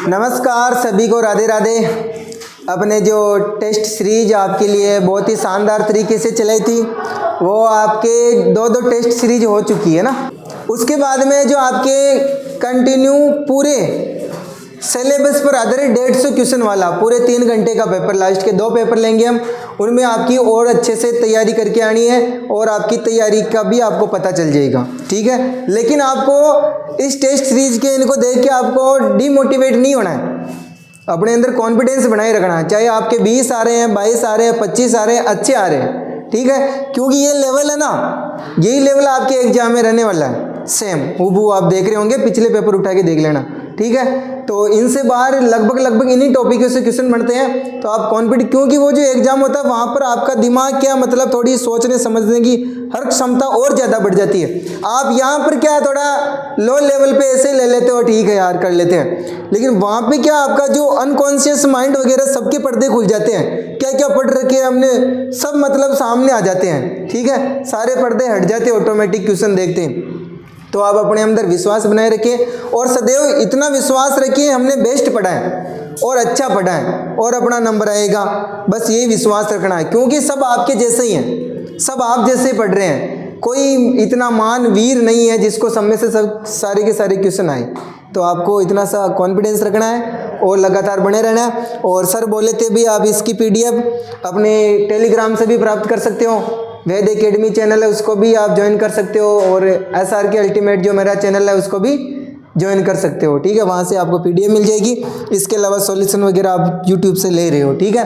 नमस्कार सभी को, राधे राधे। अपने जो टेस्ट सीरीज आपके लिए बहुत ही शानदार तरीके से चलाई थी, वो आपके दो टेस्ट सीरीज हो चुकी है ना। उसके बाद में जो आपके कंटिन्यू पूरे सिलेबस पर आधारित 150 क्वेश्चन वाला पूरे 3 घंटे का पेपर, लास्ट के 2 पेपर लेंगे हम। उनमें आपकी और अच्छे से तैयारी करके आनी है और आपकी तैयारी का भी आपको पता चल जाएगा, ठीक है। लेकिन आपको इस टेस्ट सीरीज के इनको देख के आपको डिमोटिवेट नहीं होना है, अपने अंदर कॉन्फिडेंस बनाए रखना है। चाहे आपके 20 आ रहे हैं, 22 आ रहे हैं, 25 आ रहे हैं, अच्छे आ रहे हैं, ठीक है। क्योंकि ये लेवल है ना, यही लेवल आपके एग्जाम में रहने वाला है। सेम हूबहू आप देख रहे होंगे, पिछले पेपर उठा के देख लेना, ठीक है। तो इनसे बाहर लगभग इन्हीं टॉपिकों से क्वेश्चन बनते हैं। तो आप कॉन्फिडेंट, क्योंकि वो जो एग्जाम होता है वहाँ पर आपका दिमाग क्या मतलब थोड़ी सोचने समझने की हर क्षमता और ज़्यादा बढ़ जाती है। आप यहाँ पर क्या थोड़ा लो लेवल पे ऐसे ले लेते हो, ठीक है यार कर लेते हैं, लेकिन वहाँ पे क्या आपका जो अनकॉन्शियस माइंड वगैरह सबके पर्दे खुल जाते हैं। क्या क्या पढ़ रखे हैं हमने सब मतलब सामने आ जाते हैं, ठीक है। सारे पर्दे हट जाते हैं, ऑटोमेटिक क्वेश्चन देखते हैं। तो आप अपने अंदर विश्वास बनाए रखिए और सदैव इतना विश्वास रखिए हमने बेस्ट पढ़ा है और अच्छा पढ़ा है और अपना नंबर आएगा। बस यही विश्वास रखना है, क्योंकि सब आपके जैसे ही हैं, सब आप जैसे ही पढ़ रहे हैं। कोई इतना महान वीर नहीं है जिसको सब में से सब सारे के सारे क्वेश्चन आए। तो आपको इतना सा कॉन्फिडेंस रखना है और लगातार बने रहना है। और सर बोले थे भी आप इसकी PDF अपने टेलीग्राम से भी प्राप्त कर सकते हो। वेद एकेडमी चैनल है, उसको भी आप ज्वाइन कर सकते हो, और SRK अल्टीमेट जो मेरा चैनल है उसको भी ज्वाइन कर सकते हो, ठीक है। वहाँ से आपको PDF मिल जाएगी। इसके अलावा सॉल्यूशन वगैरह आप यूट्यूब से ले रहे हो, ठीक है।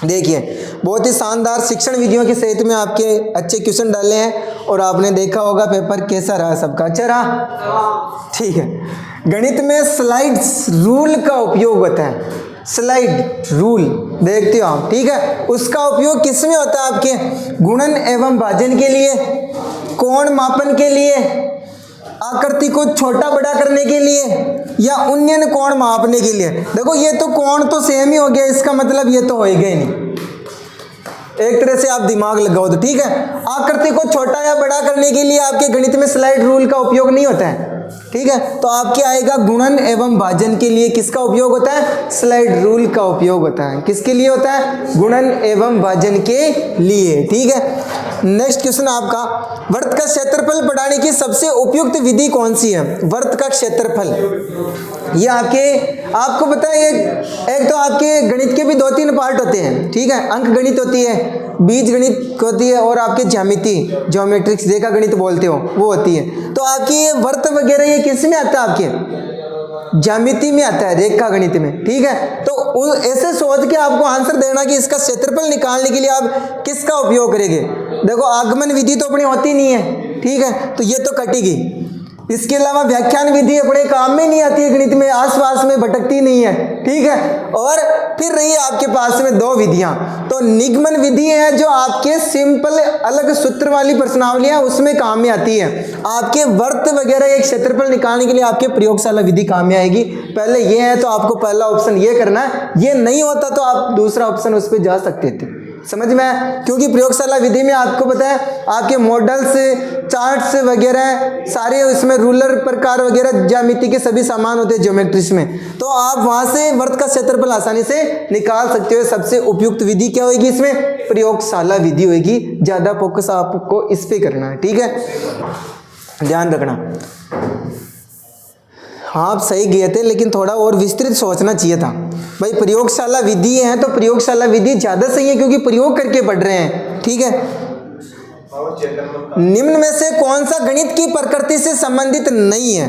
देखिए बहुत ही शानदार शिक्षण विधियों के सहित में आपके अच्छे क्वेश्चन डाले हैं और आपने देखा होगा पेपर कैसा रहा, सबका अच्छा रहा, ठीक है। गणित में स्लाइड्स रूल का उपयोग होता है। स्लाइड रूल देखते हो आप, ठीक है। उसका उपयोग किस में होता है? आपके गुणन एवं भाजन के लिए, कोण मापन के लिए, आकृति को छोटा बड़ा करने के लिए, या उन्नयन कोण मापने के लिए। देखो ये तो कोण तो सेम ही हो गया, इसका मतलब ये तो होएगा ही नहीं। एक तरह से आप दिमाग लगाओ तो, ठीक है। आकृति को छोटा या बड़ा करने के लिए आपके गणित में स्लाइड रूल का उपयोग नहीं होता है, ठीक है। तो आपके आएगा गुणन एवं भाजन के लिए किसका उपयोग होता है? स्लाइड रूल का उपयोग होता है। किसके लिए होता है? गुणन एवं भाजन के लिए, ठीक है। नेक्स्ट क्वेश्चन आपका, वृत्त का क्षेत्रफल पढ़ाने की सबसे उपयुक्त विधि कौन सी है? वृत्त का क्षेत्रफल, ये आपको पता है, एक तो आपके गणित के भी 2-3 पार्ट होते हैं, ठीक है। अंक गणित होती है, बीज गणित होती है, और आपके ज्यामिति ज्योमेट्रिक्स रेखा गणित बोलते हो वो होती है। तो आपकी ये वृत्त वगैरह ये किस में आता है? आपके ज्यामिति में आता है, रेखा गणित में, ठीक है। तो ऐसे सोच के आपको आंसर देना कि इसका क्षेत्रफल निकालने के लिए आप किसका उपयोग करेंगे। देखो आगमन विधि तो अपनी होती नहीं है, ठीक है, तो ये तो कटेगी। इसके अलावा व्याख्यान विधि अपने काम में नहीं आती है, गणित में आसपास में भटकती नहीं है, ठीक है। और फिर रही आपके पास में 2 विधियां, तो निगमन विधि है जो आपके सिंपल अलग सूत्र वाली प्रश्नावलियां उसमें काम में आती है। आपके वृत्त वगैरह एक क्षेत्रफल निकालने के लिए आपके प्रयोगशाला विधि काम में आएगी। पहले ये है तो आपको पहला ऑप्शन ये करना है, ये नहीं होता तो आप दूसरा ऑप्शन उस पर जा सकते थे, समझ में आया। क्योंकि प्रयोगशाला विधि में आपको पता है आपके मॉडल्स, चार्ट्स वगैरह सारे उसमें रूलर प्रकार वगैरह ज्यामिति के सभी सामान होते हैं ज्योमेट्रिक्स में, तो आप वहां से वृत्त का क्षेत्रफल आसानी से निकाल सकते हो। सबसे उपयुक्त विधि क्या होगी इसमें? प्रयोगशाला विधि होगी। ज्यादा फोकस आपको इस पे करना है, ठीक है, ध्यान रखना। हाँ आप सही गए थे, लेकिन थोड़ा और विस्तृत सोचना चाहिए था भाई। प्रयोगशाला विधि है तो प्रयोगशाला विधि ज्यादा सही है, क्योंकि प्रयोग करके पढ़ रहे हैं, ठीक है। निम्न में से कौन सा गणित की प्रकृति से संबंधित नहीं है?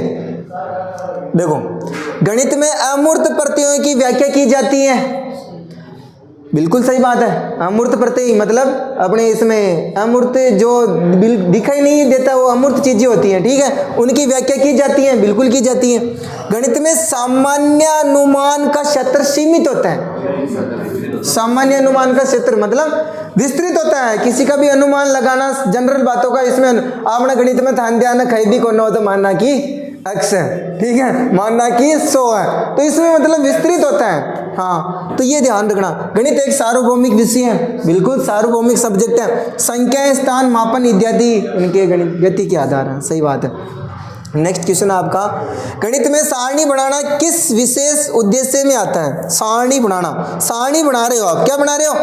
देखो गणित में अमूर्त प्रत्ययों की व्याख्या की जाती है, बिल्कुल सही बात है। अमूर्त प्रत्यय मतलब अपने इसमें अमूर्त जो दिखाई नहीं देता वो अमूर्त चीजें होती हैं, ठीक है, उनकी व्याख्या की जाती है, बिल्कुल की जाती है। गणित में सामान्य अनुमान का क्षेत्र सीमित होता है। सामान्य अनुमान का क्षेत्र मतलब विस्तृत होता है, किसी का भी अनुमान लगाना जनरल बातों का। इसमें आपने गणित में ध्यान दिया ना, कहीं भी कोई ना हो तो मानना कि x है, ठीक है, मानना कि 100 है, तो इसमें मतलब विस्तृत होता है। हाँ तो ये ध्यान रखना, गणित एक सार्वभौमिक विषय है, बिल्कुल सार्वभौमिक सब्जेक्ट है। संख्या, स्थान, मापन इत्यादि उनके गणित गति के आधार हैं, सही बात है। नेक्स्ट क्वेश्चन आपका, गणित में सारणी बनाना किस विशेष उद्देश्य में आता है? सारणी बनाना, सारणी बना रहे हो आप, क्या बना रहे हो?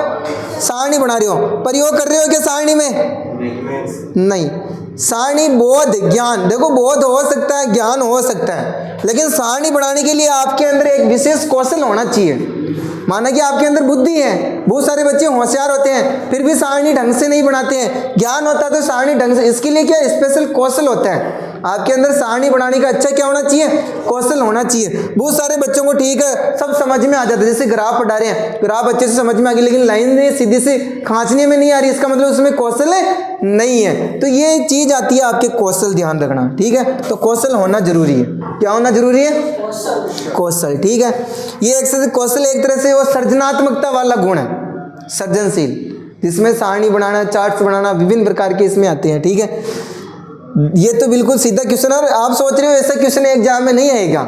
सारणी बना रहे हो, प्रयोग कर रहे हो क्या सारणी में? नहीं, सारणी बोध ज्ञान, देखो बोध हो सकता है, ज्ञान हो सकता है, लेकिन सारणी बनाने के लिए आपके अंदर एक विशेष कौशल होना चाहिए। माना कि आपके अंदर बुद्धि है, बहुत सारे बच्चे होशियार होते हैं फिर भी सारणी ढंग से नहीं बनाते हैं, ज्ञान होता है तो सारणी ढंग से, इसके लिए क्या स्पेशल कौशल होता है आपके अंदर। सारणी बनाने का अच्छा क्या होना चाहिए? कौशल होना चाहिए। बहुत सारे बच्चों को ठीक है सब समझ में आ जाता है, जैसे ग्राफ पढ़ा रहे हैं, ग्राफ अच्छे से समझ में आ गई, लेकिन लाइन में सीधी से खींचने में नहीं आ रही, इसका मतलब उसमें कौशल नहीं है। तो ये चीज आती है आपके कौशल, ध्यान रखना, ठीक है। तो कौशल होना जरूरी है। क्या होना जरूरी है? कौशल, ठीक है। ये एक कौशल एक तरह से वो सृजनात्मकता वाला गुण है, सृजनशील, जिसमें सारणी बनाना, चार्ट्स बनाना, विभिन्न प्रकार के इसमें आते हैं, ठीक है। ये तो बिल्कुल सीधा क्वेश्चन है, और आप सोच रहे हो ऐसा क्वेश्चन एग्जाम में नहीं आएगा।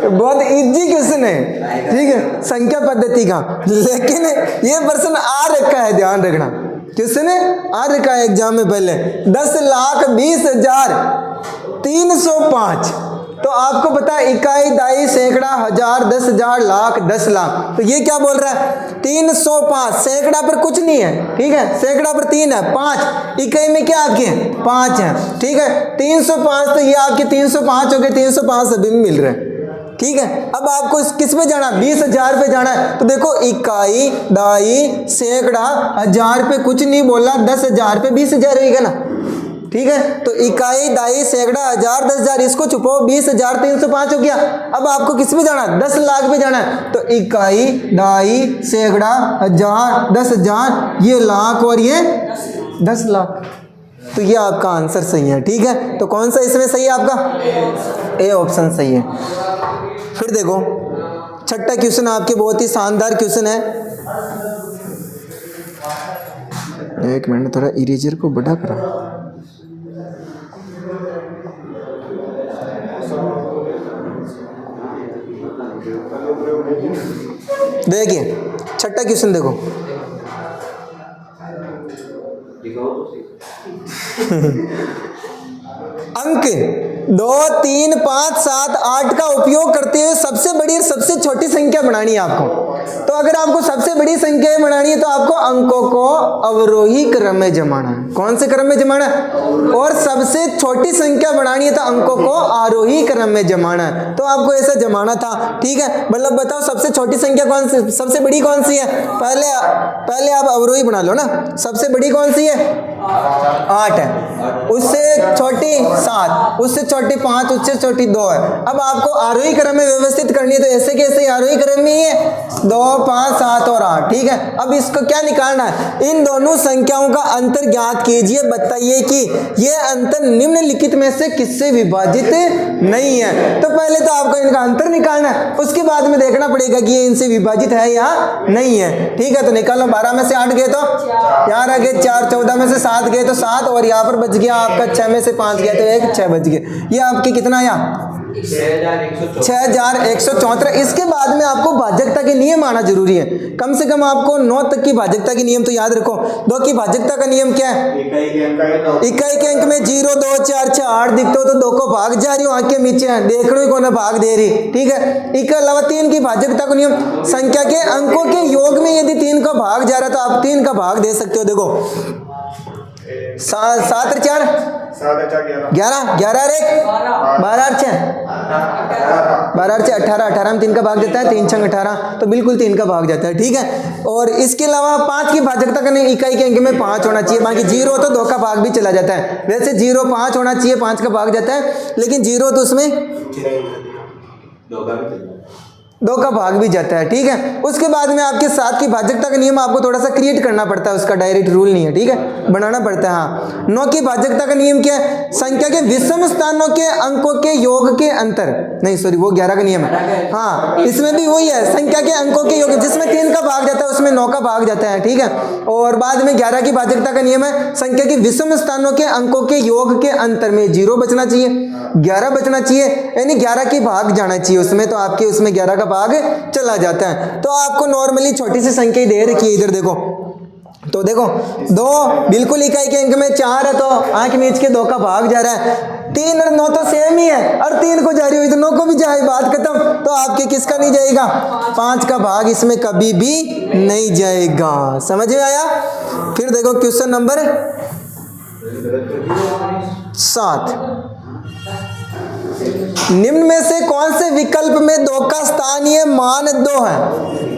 बहुत इजी क्वेश्चन है, ठीक है, संख्या पद्धति का, लेकिन ये प्रश्न आ रखा है, ध्यान रखना। क्वेश्चन आ रखा है एग्जाम में पहले, 10,20,305। तो आपको पता है इकाई, दाई, सैकड़ा, हजार, 10,000, लाख, 10 लाख। तो ये क्या बोल रहा है? 305। सैकड़ा पर कुछ नहीं है, ठीक है, सैकड़ा पर 3 है, 5 इकाई में क्या आपके 5 है, ठीक है। 305 तो ये आपके 305 हो गए, 305 सभी में मिल रहे हैं, ठीक है। अब आपको किस पे जाना? 20,000 पे जाना है। तो देखो इकाई, दाई, सैकड़ा, हजार पे कुछ नहीं बोला, 10,000 पे 20,000 रहेगा ना, ठीक है। तो इकाई, दाई, सैकड़ा, हजार, 10,000, इसको छुपाओ, 20,305 हो गया। अब आपको किस पे जाना है? 10 लाख पे जाना है। तो इकाई, दाई, सैकड़ा, हजार, 10,000, ये लाख और ये 10 लाख। तो ये आपका आंसर सही है, ठीक है। तो कौन सा इसमें सही है आपका? ए ऑप्शन सही है। फिर देखो छठा क्वेश्चन आपके बहुत ही शानदार क्वेश्चन है। एक मिनट, थोड़ा इरेजर को बड़ा करा। देखिए छठा क्वेश्चन देखो। अंक 2, 3, 5, 7, 8 का उपयोग करते हुए सबसे बड़ी और सबसे छोटी संख्या बनानी है आपको। तो अगर आपको सबसे बड़ी संख्या बनानी है तो आपको अंकों को अवरोही क्रम में जमाना है। कौन से क्रम में जमाना है? और सबसे छोटी संख्या बनानी है तो अंकों को आरोही क्रम में जमाना है। तो आपको ऐसा जमाना था, ठीक है। मतलब बताओ सबसे छोटी संख्या कौन सी, सबसे बड़ी कौन सी है? पहले आप अवरोही बना लो ना। सबसे बड़ी कौन सी है? 8 है, उससे छोटी 7, उससे छोटी 5, उससे छोटी 2 है। अब आपको आरोही क्रम में व्यवस्थित करनी है तो ऐसे कैसे आरोही क्रम में ही है, 2, 5, 7 और 8, ठीक है। अब इसको क्या निकालना है? इन दोनों संख्याओं का अंतर ज्ञात कीजिए, बताइए कि यह अंतर निम्नलिखित में से किससे विभाजित नहीं है। तो पहले तो आपको इनका अंतर निकालना है, उसके बाद में देखना पड़ेगा कि ये इनसे विभाजित है या नहीं है, ठीक है। तो निकालो, 12 में से 8 गए तो 4 आ गए, 4, 14 में से 7 गए तो 7, और यहाँ पर बच गया आपका 6 में से 5 गया तो 1, 6 बच गए। ये आपके कितना आया? 6,174। इसके बाद में आपको भाजकता के नियम आना जरूरी है। कम से कम आपको 9 तक की भाजकता के नियम तो याद रखो। 2 की भाजकता का नियम क्या है? इकाई के अंक में 0, 2, 4, 6, 8 दिखते हो तो 2 को भाग जा रही हो, आंख के नीचे देख रहे हो कौन भाग दे रही, ठीक है। इसके अलावा 3 की भाजकता का नियम, संख्या के अंकों के योग में यदि 3 का भाग जा रहा है तो आप 3 का भाग दे सकते हो। देखो 7 और 4 11, 11 और 1 12 और 6 12 और 6 18, 18 में 3 का भाग जाता है, 3 6 18, तो बिल्कुल 3 का भाग जाता है, ठीक है। और इसके अलावा 5 की भाजकता का नहीं, इकाई के अंक में 5 होना चाहिए, बाकी 0 तो 2 का भाग भी चला जाता है। वैसे 0 5 होना चाहिए, 5 का भाग जाता है, लेकिन 0 तो उसमें 2 का भाग भी जाता है, ठीक है। उसके बाद में आपके 7 की भाजकता का नियम आपको थोड़ा सा क्रिएट करना पड़ता है, उसका डायरेक्ट रूल नहीं है, ठीक है, बनाना पड़ता है। हाँ, 9 की भाजकता का नियम क्या है? संख्या के विषम स्थानों के अंकों के योग के अंतर, नहीं सॉरी वो 11 का नियम है। हाँ, इसमें भी वही है, संख्या के अंकों के योग, जिसमें 3 का भाग जाता है उसमें 9 का भाग जाता है, ठीक है। और बाद में 11 की भाजकता का नियम है, संख्या के विषम स्थानों के अंकों के योग के अंतर में 0 बचना चाहिए, 11 बचना चाहिए, यानी 11 की भाग जाना चाहिए उसमें, तो आपके उसमें 11 का भाग चला जाता है। तो आपको नॉर्मली छोटी सी संख्या दे रखी है, इधर देखो तो देखो 2 बिल्कुल इकाई के अंक में 4 है तो आंख नीच के 2 का भाग जा रहा है, 3 और 9 तो सेम ही है और 3 को जा रही हुई तो 9 को भी जाए, बात खत्म। तो आपके किसका नहीं जाएगा, 5 का भाग इसमें कभी भी नहीं जाएगा। समझ में आया। फिर देखो क्वेश्चन नंबर 7, निम्न में से कौन से विकल्प में 2 का स्थानीय मान 2 है।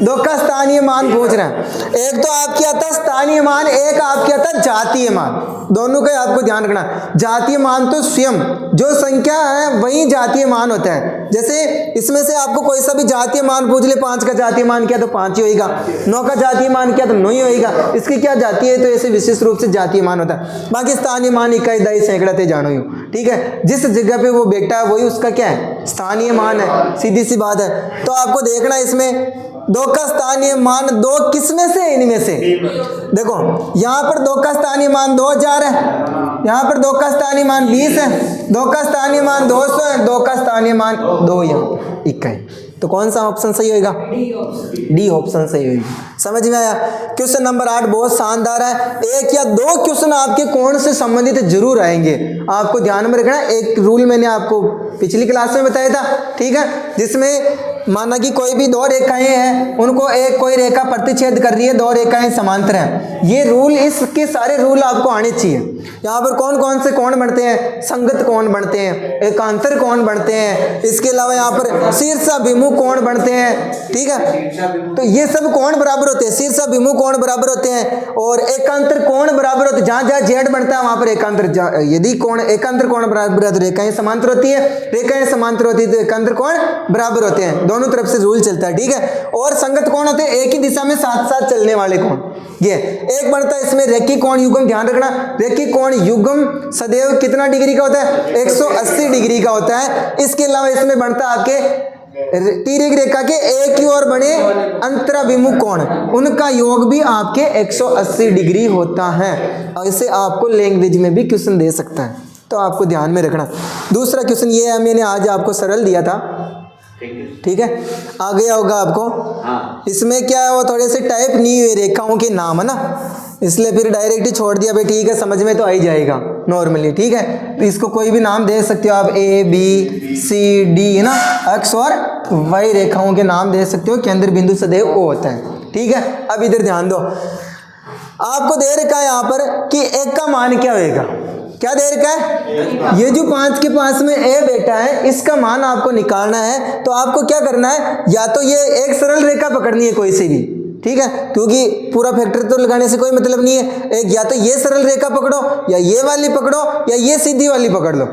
2 का स्थानीय मान पूछ रहे हैं। एक तो आपके आता स्थानीय मान, एक आपके आता जातीय मान। दोनों का आपको ध्यान रखना। जातीय मान तो स्वयं जो संख्या है वही जातीय मान होता है। जैसे इसमें से आपको कोई सा भी जातीय मान पूछ ले, 5 का जातीय मान क्या तो 5 ही होगा, 9 का जातीय मान क्या तो 9 ही होगा। इसकी क्या जातीय है तो ऐसे विशेष रूप से जातीय मान होता है। बाकी स्थानीय मान इकाई दई सैकड़ा ते जानो ही, ठीक है। जिस जगह पे वो बैठा है वही उसका क्या है, स्थानीय मान है, सीधी सी बात है। तो आपको देखना इसमें 2 का स्थानीय मान 2 किसमें से, इनमें से। देखो यहाँ पर 2 का स्थानीय मान 2000 है, यहाँ पर 2 का स्थानीय मान 20 है, 2 का स्थानीय मान 200 है, 2 का स्थानीय मान 2 यहाँ इकाई। तो कौन सा ऑप्शन सही होगा, डी ऑप्शन सही होगा। समझ में आया। क्वेश्चन नंबर 8 बहुत शानदार है। 1 या 2 क्वेश्चन आपके कोण से संबंधित जरूर आएंगे, आपको ध्यान में रखना। एक रूल मैंने आपको पिछली क्लास में बताया था, ठीक है, जिसमें माना कि कोई भी 2 रेखाएं हैं, उनको एक कोई रेखा प्रतिच्छेद कर रही है, 2 रेखाएं समांतर हैं। ये रूल, इसके सारे रूल आपको आने चाहिए। यहाँ पर कौन कौन से कोण बनते हैं, संगत कोण बनते हैं, एकांतर कोण बनते हैं, इसके अलावा यहाँ पर शीर्षाभिमुख कोण बनते हैं, ठीक है। तो ये सब कोण बराबर होते हैं, शीर्षाभिमुख कोण बराबर होते हैं और एकांतर कोण बराबर होते हैं। जहाँ जहाँ जेड बनता है वहाँ पर एकांतर, यदि कोण एकांतर कोण बराबर है तो रेखाएं समांतर होती है, रेखाएं समांतर होती है तो एकांतर कोण बराबर होते हैं। दोनों तरफ से रूल चलता है, ठीक है। और संगत कोण होते हैं एक ही दिशा में साथ साथ चलने वाले कोण। ये एक बनता है इसमें रेखी कोण युग्म, ध्यान रखना रेखी कोण युग्म सदैव कितना डिग्री का होता है, 180 डिग्री का होता है। इसके अलावा इसमें बनता है आपके तिर्यक रेखा के एक ही ओर बने अंतराभिमुख कोण, उनका योग भी आपके 180 डिग्री होता है। और इसे आपको लैंग्वेज में भी क्वेश्चन दे सकता है, तो आपको ध्यान में रखना। दूसरा क्वेश्चन ये है, मैंने आज आपको सरल दिया था, ठीक है, आ गया होगा आपको। हाँ। इसमें क्या है, वो थोड़े से टाइप नहीं हुए रेखाओं के नाम है ना, इसलिए फिर डायरेक्ट ही छोड़ दिया भाई, ठीक है, समझ में तो आ ही जाएगा नॉर्मली, ठीक है। तो इसको कोई भी नाम दे सकते हो आप, A B C D है ना, एक्स और वाई रेखाओं के नाम दे सकते हो, केंद्र बिंदु सदैव O होता है, ठीक है। अब इधर ध्यान दो, आपको दे रखा है यहाँ पर कि एक का मान क्या होगा, क्या दे रखा है, ये जो 5 के पास में A बैठा है इसका मान आपको निकालना है। तो आपको क्या करना है, या तो ये एक सरल रेखा पकड़नी है कोई सी भी, ठीक है, क्योंकि पूरा फैक्टर तो लगाने से कोई मतलब नहीं है। एक या तो ये सरल रेखा पकड़ो, या ये वाली पकड़ो, या ये सीधी वाली पकड़ लो,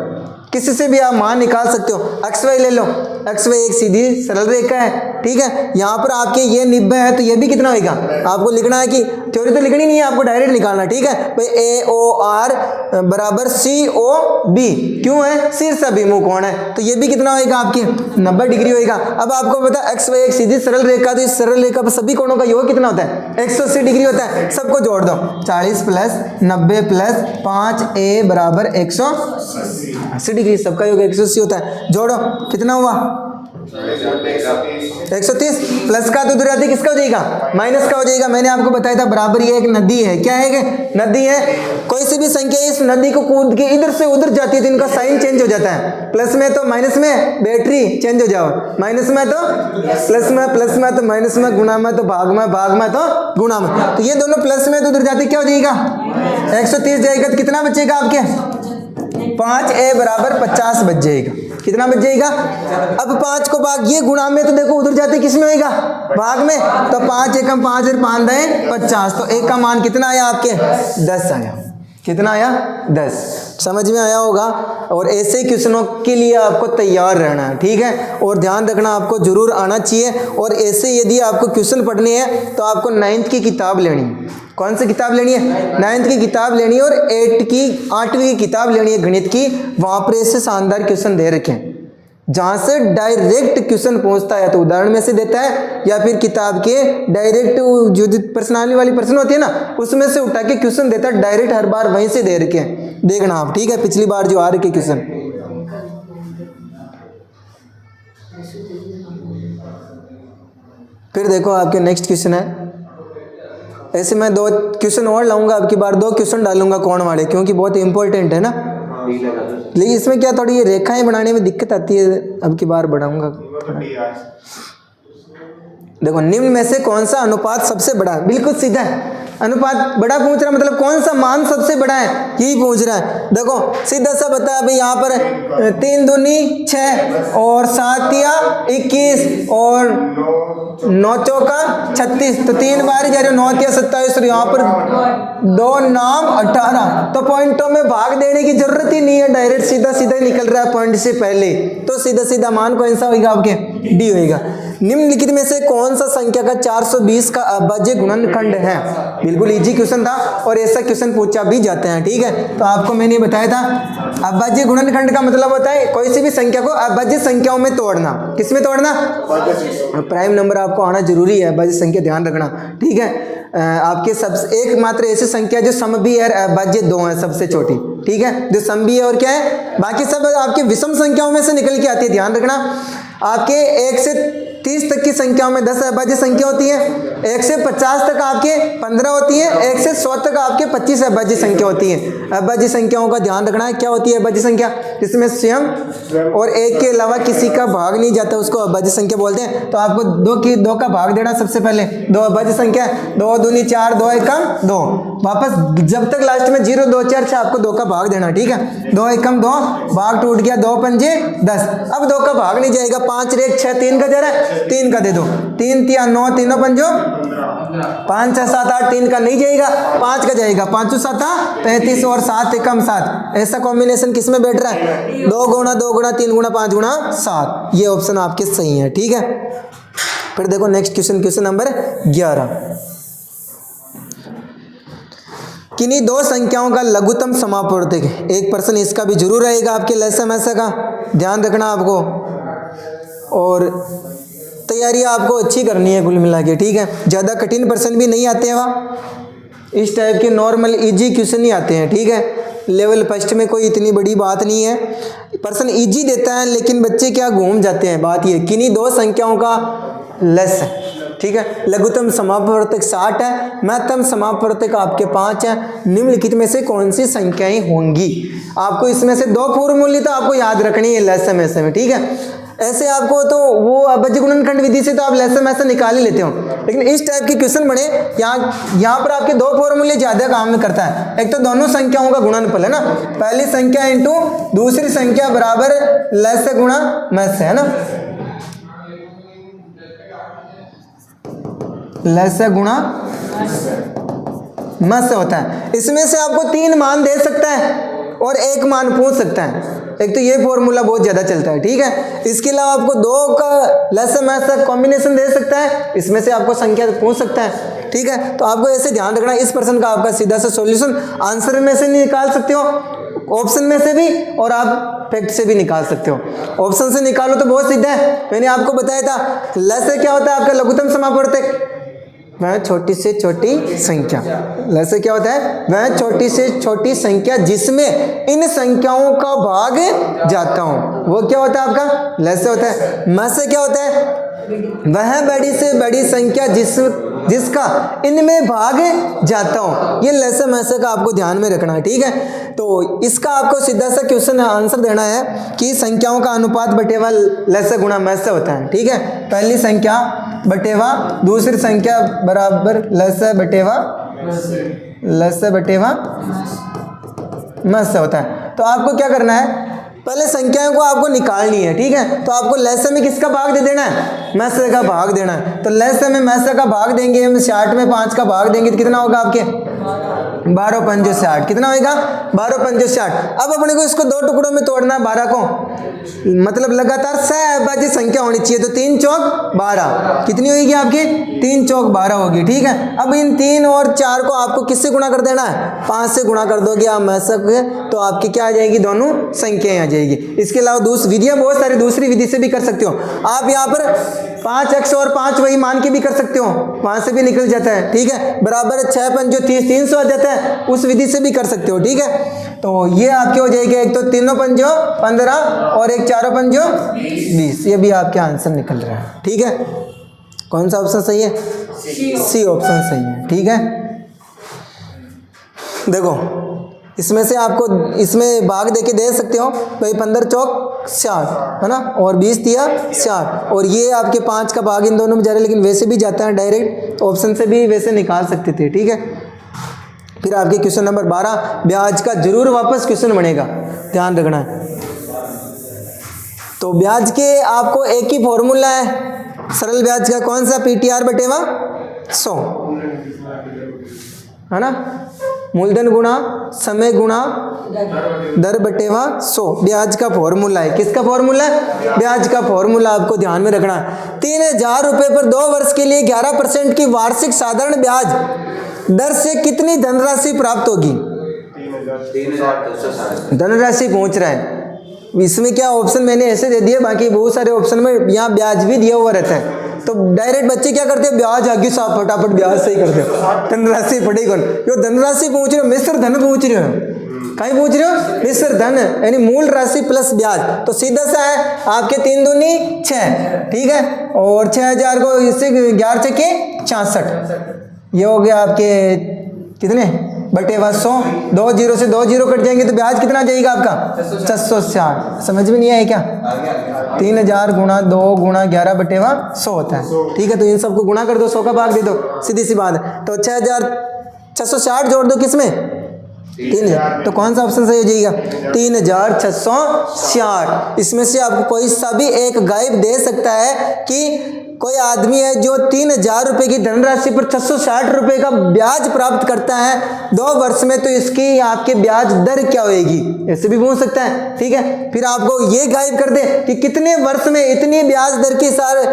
किसी से भी आप मान निकाल सकते हो। एक्स वाई ले लो, एक्स वाई एक सीधी सरल रेखा है, ठीक है। यहाँ पर आपके ये 90 है तो ये भी कितना होगा, आपको लिखना है कि थ्योरी तो लिखनी नहीं है, आपको डायरेक्ट निकालना, ठीक है भाई। AOR बराबर COB, क्यों है, शीर्षाभिमुख कोण है, तो ये भी कितना होगा आपके 90 डिग्री होगा। अब आपको पता एक्स वाई एक सीधी सरल रेखा, तो इस सरल रेखा पर सभी कोणों का योग कितना होता है, 180 डिग्री होता है। सबको जोड़ दो, 40 प्लस 90 प्लस 5A बराबर 180 डिग्री, सबका योग 180 होता है। जोड़ो, कितना हुआ, 130 प्लस का तो उधर आती किसका हो जाएगा, माइनस का हो जाएगा। मैंने आपको बताया था बराबर ये एक नदी है, क्या है, नदी है। कोई सी भी संख्या इस नदी को कूद के इधर से उधर जाती है तो इनका साइन चेंज हो जाता है, प्लस में तो माइनस में, बैटरी चेंज हो जाओ, माइनस में तो प्लस में, प्लस में तो माइनस में, गुणा में तो भाग में, भाग में तो गुणा में। तो ये दोनों प्लस में तो उधर जाती क्या हो जाएगा, 130 जाएगा। तो कितना बचेगा आपके, 5A बराबर 50 बच जाएगा। कितना बच जाएगा, अब 5 को भाग, ये गुणा में तो देखो उधर जाते किस में होएगा, भाग में, तो 5 एकम 5 और 5 दें 50, तो एक का मान कितना आया आपके, 10 आया। कितना आया, 10। समझ में आया होगा। और ऐसे क्वेश्चनों के लिए आपको तैयार रहना है, ठीक है, और ध्यान रखना आपको जरूर आना चाहिए। और ऐसे यदि आपको क्वेश्चन पढ़ने हैं तो आपको 9th की किताब लेनी है। कौन सी किताब लेनी है, 9th की किताब लेनी है, और 8वीं की किताब लेनी है गणित की। वहाँ पर ऐसे शानदार क्वेश्चन दे रखे हैं जहाँ से डायरेक्ट क्वेश्चन पहुँचता है, तो उदाहरण में से देता है, या फिर किताब के डायरेक्ट जो पर्सनालिटी वाली प्रश्न होती है ना, उसमें से उठा के क्वेश्चन देता है डायरेक्ट, हर बार वहीं से दे रखे हैं, देखना आप, ठीक है। पिछली बार जो आ रखे क्वेश्चन, फिर देखो आपके नेक्स्ट क्वेश्चन है ऐसे मैं 2 क्वेश्चन और लाऊंगा, अब की बार 2 क्वेश्चन डालूंगा कोण वाले, क्योंकि बहुत इंपॉर्टेंट है ना। लेकिन इसमें क्या थोड़ी ये रेखाएं बनाने में दिक्कत आती है, अब की बार बढ़ाऊंगा। देखो, निम्न में से कौन सा अनुपात सबसे बड़ा है? बिल्कुल सीधा है, अनुपात बड़ा पूछ रहा है, मतलब कौन सा मान सबसे बड़ा है यही पूछ रहा है। देखो सीधा सा बता भाई, यहाँ पर 3 दूनी 6 और 7 या 21 और 9 चौका 36, तो 3 बार जा रहे हो, 9 या 27, और यहाँ पर 2 नाम 18, तो पॉइंटों में भाग देने की जरूरत ही नहीं है, डायरेक्ट सीधा सीधा निकल रहा है पॉइंट से पहले, तो सीधा सीधा मान कौन सा होगा आपके? डी होगा। निम्नलिखित में से कौन सा संख्या का 420 का अभाज्य गुणनखंड है? बिल्कुल इजी क्वेश्चन था, और ऐसा क्वेश्चन पूछा भी जाते हैं, ठीक है। तो आपको मैंने बताया था अभाज्य गुणनखंड का मतलब होता है कोई सी भी संख्या को अभाज्य संख्याओं में तोड़ना। किस में तोड़ना? प्राइम नंबर आपको आना जरूरी है, अभाज्य संख्या ध्यान रखना, ठीक है। आपके सबसे एकमात्र ऐसी संख्या जो सम भी है, अभाज्य 2 है सबसे छोटी, ठीक है, जो सम भी है, और क्या है, बाकी सब आपके विषम संख्याओं में से निकल के आती है। ध्यान रखना, आपके 1 से 30 तक की संख्याओं में 10 अभाज्य संख्या होती है, 1 से 50 तक आपके 15 होती है, 1 से 100 तक आपके 25 अभाज्य संख्या होती है। अभाज्य संख्याओं का ध्यान रखना है, क्या होती है अभाज्य संख्या? जिसमें स्वयं और 1 के अलावा किसी का भाग नहीं जाता, उसको अभाज्य संख्या बोलते हैं। तो आपको 2 का भाग देना, सबसे पहले 2 अभाज्य संख्या, 2 दूनी 4, 2 एकम 2, वापस जब तक लास्ट में 0 2 4 6 आपको 2 का भाग देना, ठीक है। 2 एकम 2, भाग टूट गया, 2 पंजे 10, अब 2 का भाग नहीं जाएगा, 5 रेख 6, 3 का जा रहा है, 3 का दे दो, 3 तिया 9, 3 पंजो 5 6 7 8, 3 का नहीं जाएगा, 5 का जाएगा, 5 7 35 और 7 एकम 7, ऐसा कॉम्बिनेशन किस में बैठ रहा है? 2 गुणा 2 गुणा 3 गुणा 5 गुणा 7, ये ऑप्शन आपके सही है, ठीक है। फिर देखो नेक्स्ट क्वेश्चन, क्वेश्चन नंबर 11, किन्हीं 2 संख्याओं का लघुत्तम समापवर्तक है। एक प्रश्न इसका भी जरूर रहेगा आपके लेसन ऐसा का, ध्यान रखना आपको, और तैयारी आपको अच्छी करनी है कुल मिला के, ठीक है। ज़्यादा कठिन प्रश्न भी नहीं आते हैं वहाँ, इस टाइप के नॉर्मल इजी क्वेश्चन ही आते हैं, ठीक है। लेवल फर्स्ट में कोई इतनी बड़ी बात नहीं है, प्रश्न इजी देता है, लेकिन बच्चे क्या घूम जाते हैं। बात ये किन्हीं 2 संख्याओं का लेस है, ठीक है। लघुत्तम समापवर्तक 60 है, महत्तम समापवर्तक आपके 5 है। निम्नलिखित में से कौन सी संख्याएं होंगी? आपको इसमें से 2 फॉर्मूले तो आपको याद रखनी है लेसम ऐसे में, ठीक है। ऐसे आपको तो वो अभाज्य गुणनखंड विधि से तो आप लेसम ऐसा निकाल ही लेते हो, लेकिन इस टाइप के क्वेश्चन बने यहाँ पर आपके 2 फॉर्मूले ज्यादा काम में करता है। एक तो दोनों संख्याओं का गुणनफल है ना, पहली संख्या इंटू दूसरी संख्या बराबर लस गुणा मस है ना, लस गुणा मस होता है। इसमें से आपको 3 मान दे सकता है और 1 मान पूछ सकता है। एक तो ये फॉर्मूला बहुत ज़्यादा चलता है, ठीक है। इसके अलावा आपको 2 का लस मस कॉम्बिनेशन दे सकता है, इसमें से आपको संख्या पूछ सकता है, ठीक है। तो आपको ऐसे ध्यान रखना, इस प्रश्न का आपका सीधा सा सॉल्यूशन आंसर में से निकाल सकते हो, ऑप्शन में से भी, और आप फैक्ट से भी निकाल सकते हो। ऑप्शन से निकालो तो बहुत सीधा है, मैंने आपको बताया था। लस से क्या होता है आपका लघुत्तम समापवर्तक, वह छोटी से छोटी संख्या। लस क्या होता है? वह छोटी से छोटी संख्या जिसमें इन संख्याओं का भाग जाता हूं, वो क्या होता है आपका? लस होता है। मस क्या होता है? वह बड़ी से बड़ी संख्या जिसका इनमें भाग जाता हूं, ये लस मस का आपको ध्यान में रखना है, ठीक है। तो इसका आपको सीधा सा क्वेश्चन आंसर देना है कि संख्याओं का अनुपात बटेवा लस गुणा मस होता है, ठीक है। पहली संख्या बटेवा दूसरी संख्या बराबर लस बटेवा मस होता है। तो आपको क्या करना है, पहले संख्याओं को आपको निकालनी है, ठीक है। तो आपको लस में किसका भाग दे देना है? मस का भाग देना है। तो लस में मस का भाग देंगे हम, 60 में 5 का भाग देंगे तो कितना होगा आपके? 12 पंजो 60। कितना होगा? 12 पंजो 60। अब अपने को इसको 2 टुकड़ों में तोड़ना है 12 को, मतलब लगातार सहअभाज्य संख्या होनी चाहिए। तो 3 चौक 12 कितनी होगी आपकी? 3 चौक 12 होगी, ठीक है। अब इन 3 और 4 को आपको किससे गुणा कर देना है? 5 से गुणा कर दोगे आप मस के, तो आपकी क्या आ जाएगी? दोनों संख्याएं आ जाएगी। इसके अलावा दूसरी विधियां बहुत सारी, दूसरी विधि से भी कर सकते हो आप। यहाँ पर 5x और 5 वही मान के भी कर सकते हो, वहां से भी निकल जाता है, ठीक है। बराबर 6 पंजो 30, 300 आ जाता है, उस विधि से भी कर सकते हो, ठीक है। तो ये आपके हो जाएगा, एक तो 3 पंजो 15 और एक 4 पंजो 20, ये भी आपके आंसर निकल रहा है, ठीक है। कौन सा ऑप्शन सही है? सी ऑप्शन सही है, ठीक है। देखो इसमें से आपको इसमें भाग देके दे सकते हो भाई 15 चौक 60 है ना, और 20 दिया 60, और ये आपके 5 का भाग इन दोनों में जा रहा है, लेकिन वैसे भी जाता है डायरेक्ट ऑप्शन से भी वैसे निकाल सकते थे, ठीक है। फिर आपके क्वेश्चन नंबर 12, ब्याज का जरूर वापस क्वेश्चन बनेगा, ध्यान रखना है। तो ब्याज के आपको एक ही फॉर्मूला है सरल ब्याज का, कौन सा, PTR बटेवा 100 है ना, मूलधन गुणा समय गुणा दर बटेवा 100 ब्याज का फॉर्मूला है। किसका फॉर्मूला है? ब्याज का फॉर्मूला आपको ध्यान में रखना है। 3000 रुपये पर 2 वर्ष के लिए 11% की वार्षिक साधारण ब्याज दर से कितनी धनराशि प्राप्त होगी? धनराशि पहुंच रहा है, इसमें क्या ऑप्शन मैंने ऐसे दे दिए, बाकी बहुत सारे ऑप्शन में यहाँ ब्याज भी दिया हुआ रहता है। तो डायरेक्ट बच्चे क्या करते हैं, ब्याज आगे साफ फटाफट ब्याज से ही करते हो, धनराशि पढ़ी कौन, जो धनराशि पूछ रहे हो मिश्र धन पूछ रहे हो, कहीं पूछ रहे हो मिश्र धन, यानी मूल राशि प्लस ब्याज। तो सीधा सा है आपके 3 दूनी 6, ठीक है, और 6000 को इससे 11 छके 66, ये हो गया आपके कितने बटेवा 100, 2 0 से 2 0 कट जाएंगे तो ब्याज कितना आ जाएगा आपका 660। समझ में नहीं आया क्या? 3000 गुणा 2 गुणा 11 बटेवा 100 होता है, ठीक है। तो इन सबको गुणा कर दो, 100 का भाग दे दो, सीधी सी बात है। तो 6660 जोड़ दो किसमें 3000, तो कौन सा ऑप्शन सही हो जाएगा 3660। इसमें से आपको कोई सा भी एक गायब दे सकता है कि कोई आदमी है जो 3000 रुपये की धनराशि पर 660 रुपये का ब्याज प्राप्त करता है 2 वर्ष में, तो इसकी आपके ब्याज दर क्या होगी, ऐसे भी पूछ सकता है, ठीक है। फिर आपको ये गायब कर दे कि कितने वर्ष में इतनी ब्याज दर के साथ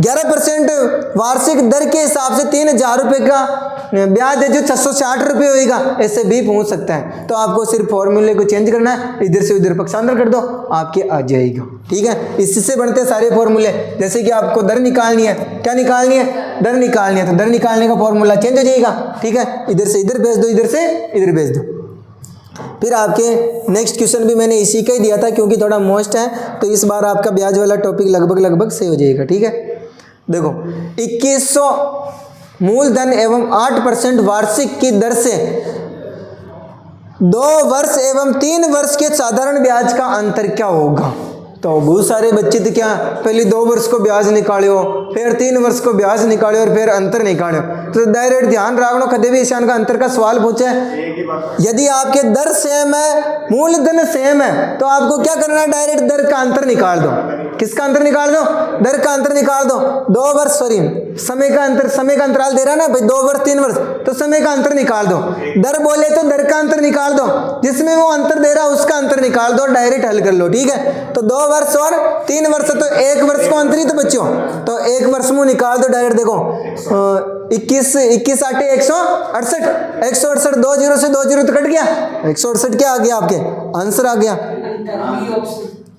11% वार्षिक दर के हिसाब से 3000 रुपये का ब्याज है जो 660 रुपये होगा, ऐसे भी पूछ सकता है। तो आपको सिर्फ फॉर्मूले को चेंज करना है, इधर से उधर पक्षांतर कर दो, आपके आ जाएगा, ठीक है। इससे बनते हैं सारे फॉर्मूले। जैसे कि आपको दर निकालनी है, क्या निकालनी है, दर निकालनी है, तो दर निकालने का फॉर्मूला चेंज हो जाएगा, ठीक है। इधर से इधर भेज दो, इधर से इधर भेज दो। फिर आपके नेक्स्ट क्वेश्चन भी मैंने इसी का ही दिया था क्योंकि थोड़ा मोस्ट है, तो इस बार आपका ब्याज वाला टॉपिक लगभग सही हो जाएगा, ठीक है। देखो 2100 मूलधन एवं 8% वार्षिक की दर से 2 वर्ष एवं 3 वर्ष के साधारण ब्याज का अंतर क्या होगा। तो बहुत सारे बच्चे तो क्या पहले 2 वर्ष को ब्याज निकालो, फिर 3 वर्ष को ब्याज निकालो और फिर अंतर निकालो। तो डायरेक्ट ध्यान रखना, कदे भी ईशान का अंतर का सवाल पूछे, यदि आपके दर सेम है मूलधन सेम है तो आपको क्या करना है, डायरेक्ट दर का अंतर निकाल दो। किसका अंतर निकाल दो, दर का अंतर निकाल दो। 2 वर्ष सॉरी समय का अंतराल दे रहा है ना भाई, 2 वर्ष 3 वर्ष, तो समय का अंतर निकाल दो। दर बोले तो दर का अंतर निकाल दो, जिसमें वो अंतर दे रहा है उसका अंतर निकाल दो, डायरेक्ट हल कर लो, ठीक है। तो 2 वर्ष और 3 वर्ष, तो 1 वर्ष को अंतर ही तो बच्चों, तो 1 वर्ष में निकाल दो डायरेक्ट। देखो 21 8 168, 168 2 0 से 2 0 तो कट गया, 168 क्या आ गया आपके आंसर आ गया।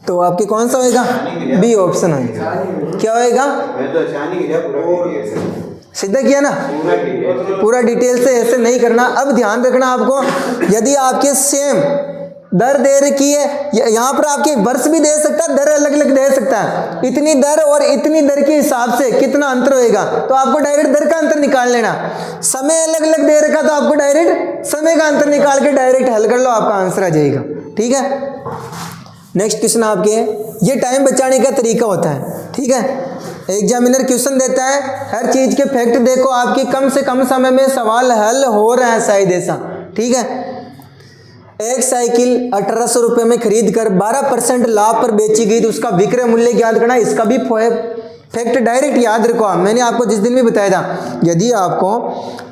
तो आपके कौन सा होएगा, बी ऑप्शन होएगा। क्या होएगा, सीधा किया ना, पूरा डिटेल से ऐसे नहीं करना। अब ध्यान रखना आपको, यदि आपके सेम दर दे रखी है, यहाँ पर आपके वर्ष भी दे सकता है, दर अलग अलग दे सकता है, इतनी दर और इतनी दर के हिसाब से कितना अंतर होएगा, तो आपको डायरेक्ट दर का अंतर निकाल लेना। समय अलग अलग दे रखा तो आपको डायरेक्ट समय का अंतर निकाल के डायरेक्ट हल कर लो, आपका आंसर आ जाएगा, ठीक है। नेक्स्ट क्वेश्चन आपके, ये टाइम बचाने का तरीका होता है, ठीक है। एग्जामिनर क्वेश्चन देता है, हर चीज के फैक्ट देखो, आपकी कम से कम समय में सवाल हल हो रहा है शायद ऐसा, ठीक है। एक साइकिल 1800 रुपये में खरीद कर 12% लाभ पर बेची गई तो उसका विक्रय मूल्य ज्ञात करना। इसका भी फैक्ट डायरेक्ट याद रखो, मैंने आपको जिस दिन भी बताया था, यदि आपको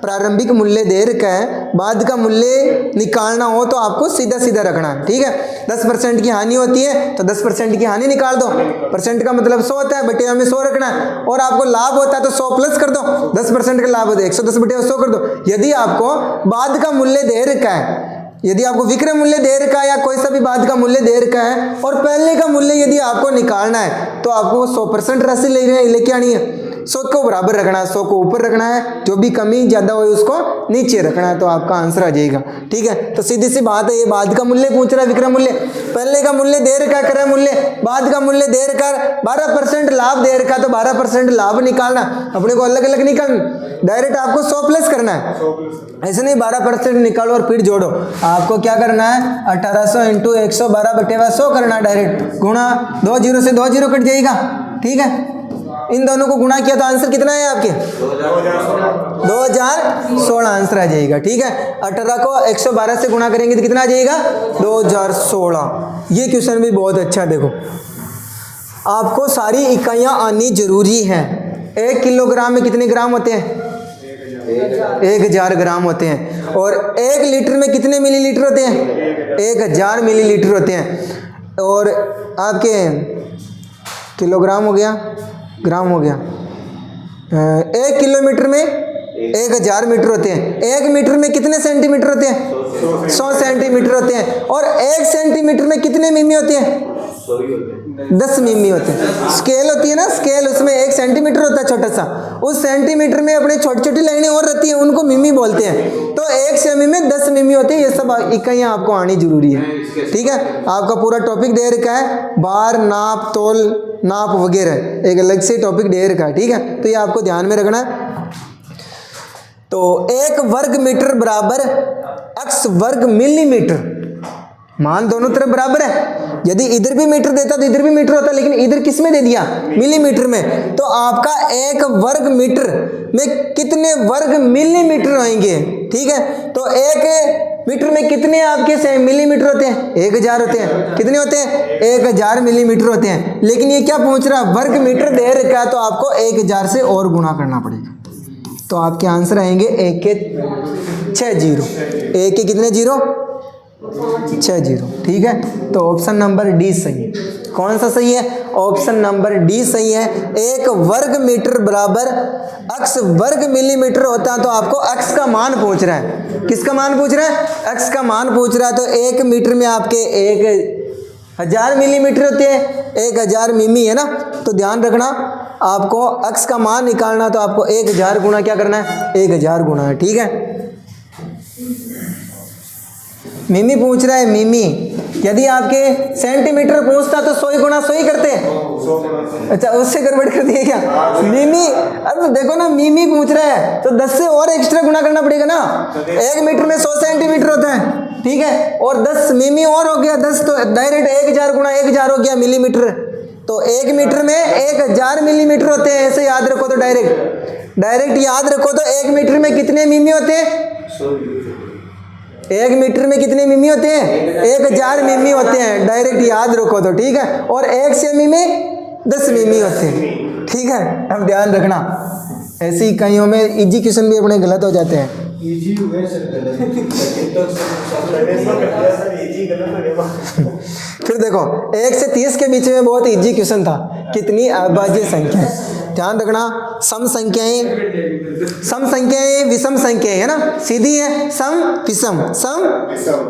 प्रारंभिक मूल्य दे रखा है, बाद का मूल्य निकालना हो तो आपको सीधा सीधा रखना है, ठीक है। 10% की हानि होती है तो 10% की हानि निकाल दो, परसेंट का मतलब 100 होता है, बटे में 100 रखना है, और आपको लाभ होता है तो 100 प्लस कर दो, 10% का लाभ होता है 110 बटे 100 कर दो। यदि आपको बाद का मूल्य दे रखा है, यदि आपको विक्रय मूल्य दे रखा है या कोई सा भी बाद का मूल्य दे रखा है और पहले का मूल्य यदि आपको निकालना है तो आपको 100% राशि लेके आनी है। 100 को बराबर रखना है, 100 को ऊपर रखना है, जो भी कमी ज़्यादा हो उसको नीचे रखना है, तो आपका आंसर आ जाएगा। ठीक है, तो सीधी सी बात है, ये बाद का मूल्य पूछ रहा है विक्रय मूल्य, पहले का मूल्य दे रखा है क्रय मूल्य, बाद का मूल्य दे रखा है, 12% लाभ दे रखा है, तो 12% लाभ निकालना, अपने को अलग अलग निकालना, डायरेक्ट आपको 100 प्लस करना है, ऐसे नहीं 12% निकालो और फिर जोड़ो, आपको क्या करना है 1800 इंटू 112/100 करना है, डायरेक्ट गुणा, 2 जीरो से 2 जीरो कट जाएगा। ठीक है, इन दोनों को गुणा किया तो आंसर कितना है आपके 2016 आंसर आ जाएगा। ठीक है, 18 को 112 से गुणा करेंगे तो कितना आ जाएगा 2016। ये क्वेश्चन भी बहुत अच्छा, देखो आपको सारी इकाइयां आनी जरूरी हैं। 1 किलोग्राम में कितने ग्राम होते हैं 1000 ग्राम होते हैं, और 1 लीटर में कितने मिलीलीटर होते हैं 1000 मिलीलीटर होते हैं, और आपके किलोग्राम हो गया, ग्राम हो गया, 1 किलोमीटर में 1000 मीटर होते हैं, 1 मीटर में कितने सेंटीमीटर होते हैं 100 सेंटीमीटर होते हैं, और 1 सेंटीमीटर में कितने मिमी होते हैं 10 मिमी होते हैं। स्केल होती है ना, स्केल, उसमें 1 सेंटीमीटर होता है छोटा सा, उस सेंटीमीटर में अपने छोटी छोटी लाइनें और रहती हैं, उनको मिमी बोलते हैं, तो 1 सेमी में 10 मिमी होती है। ये सब इकाइयाँ आपको आनी जरूरी है। ठीक है, आपका पूरा टॉपिक दे रखा है, बार, नाप, तोल, नाप वगैरह, एक अलग से टॉपिक दे रखा है। ठीक है, तो ये आपको ध्यान में रखना है। तो 1 वर्ग मीटर बराबर x वर्ग मिलीमीटर, मान दोनों तरफ बराबर है, यदि इधर भी मीटर देता तो इधर भी मीटर होता, लेकिन इधर किस में दे दिया मिलीमीटर में, तो आपका 1 वर्ग मीटर में कितने वर्ग मिलीमीटर होंगे। ठीक है, तो 1 मीटर में कितने आपके मिलीमीटर होते हैं 1000 होते हैं, कितने होते हैं 1000 मिलीमीटर होते हैं, लेकिन ये क्या पूछ रहा है वर्ग मीटर दे रखा है, तो आपको 1000 से और गुणा करना पड़ेगा, तो आपके आंसर आएंगे 1 के 6 जीरो, 1 के कितने जीरो 6 जीरो। ठीक है, तो ऑप्शन नंबर डी सही है। कौन सा सही है, ऑप्शन नंबर डी सही है। 1 वर्ग मीटर बराबर x वर्ग मिलीमीटर होता है, तो आपको x का मान पूछ रहा है, किसका मान पूछ रहा है x का मान पूछ रहा है, तो 1 मीटर में आपके 1000 मिलीमीटर होते हैं, 1000 मिमी है ना, तो ध्यान रखना आपको x का मान निकालना, तो आपको 1000 गुणा क्या करना है 1000 गुणा है। ठीक है, मिमी पूछ रहा है मिमी, यदि आपके सेंटीमीटर पूछता तो 100 गुणा 100 ही करते हैं, अच्छा उससे गड़बड़ कर दिए क्या मिमी, अब देखो ना मिमी पूछ रहा है तो 10 से और एक्स्ट्रा गुणा करना पड़ेगा ना, 1 मीटर में 100 सेंटीमीटर होता है। ठीक है, और 10 मिमी और हो गया 10, तो डायरेक्ट 1000 गुणा 1000 हो गया मिलीमीटर, तो 1 मीटर में 1000 मिलीमीटर होते हैं, ऐसे याद रखो, तो डायरेक्ट याद रखो, तो 1 मीटर में कितने मिमी होते हैं 1 मीटर में कितने मिमी होते हैं 1000 मिमी होते हैं, डायरेक्ट याद रखो, तो ठीक है, और 1 सेमी में 10 मिमी होते हैं। ठीक है, अब ध्यान रखना, ऐसी इकाइयों में इजी क्वेश्चन भी अपने गलत हो जाते हैं। फिर देखो 1 से 30 के बीच में बहुत इजी क्वेश्चन था, कितनी अभाज्य संख्या है, ध्यान रखना, सम संख्याएं विषम संख्याएं है ना, सीधी है सम विषम,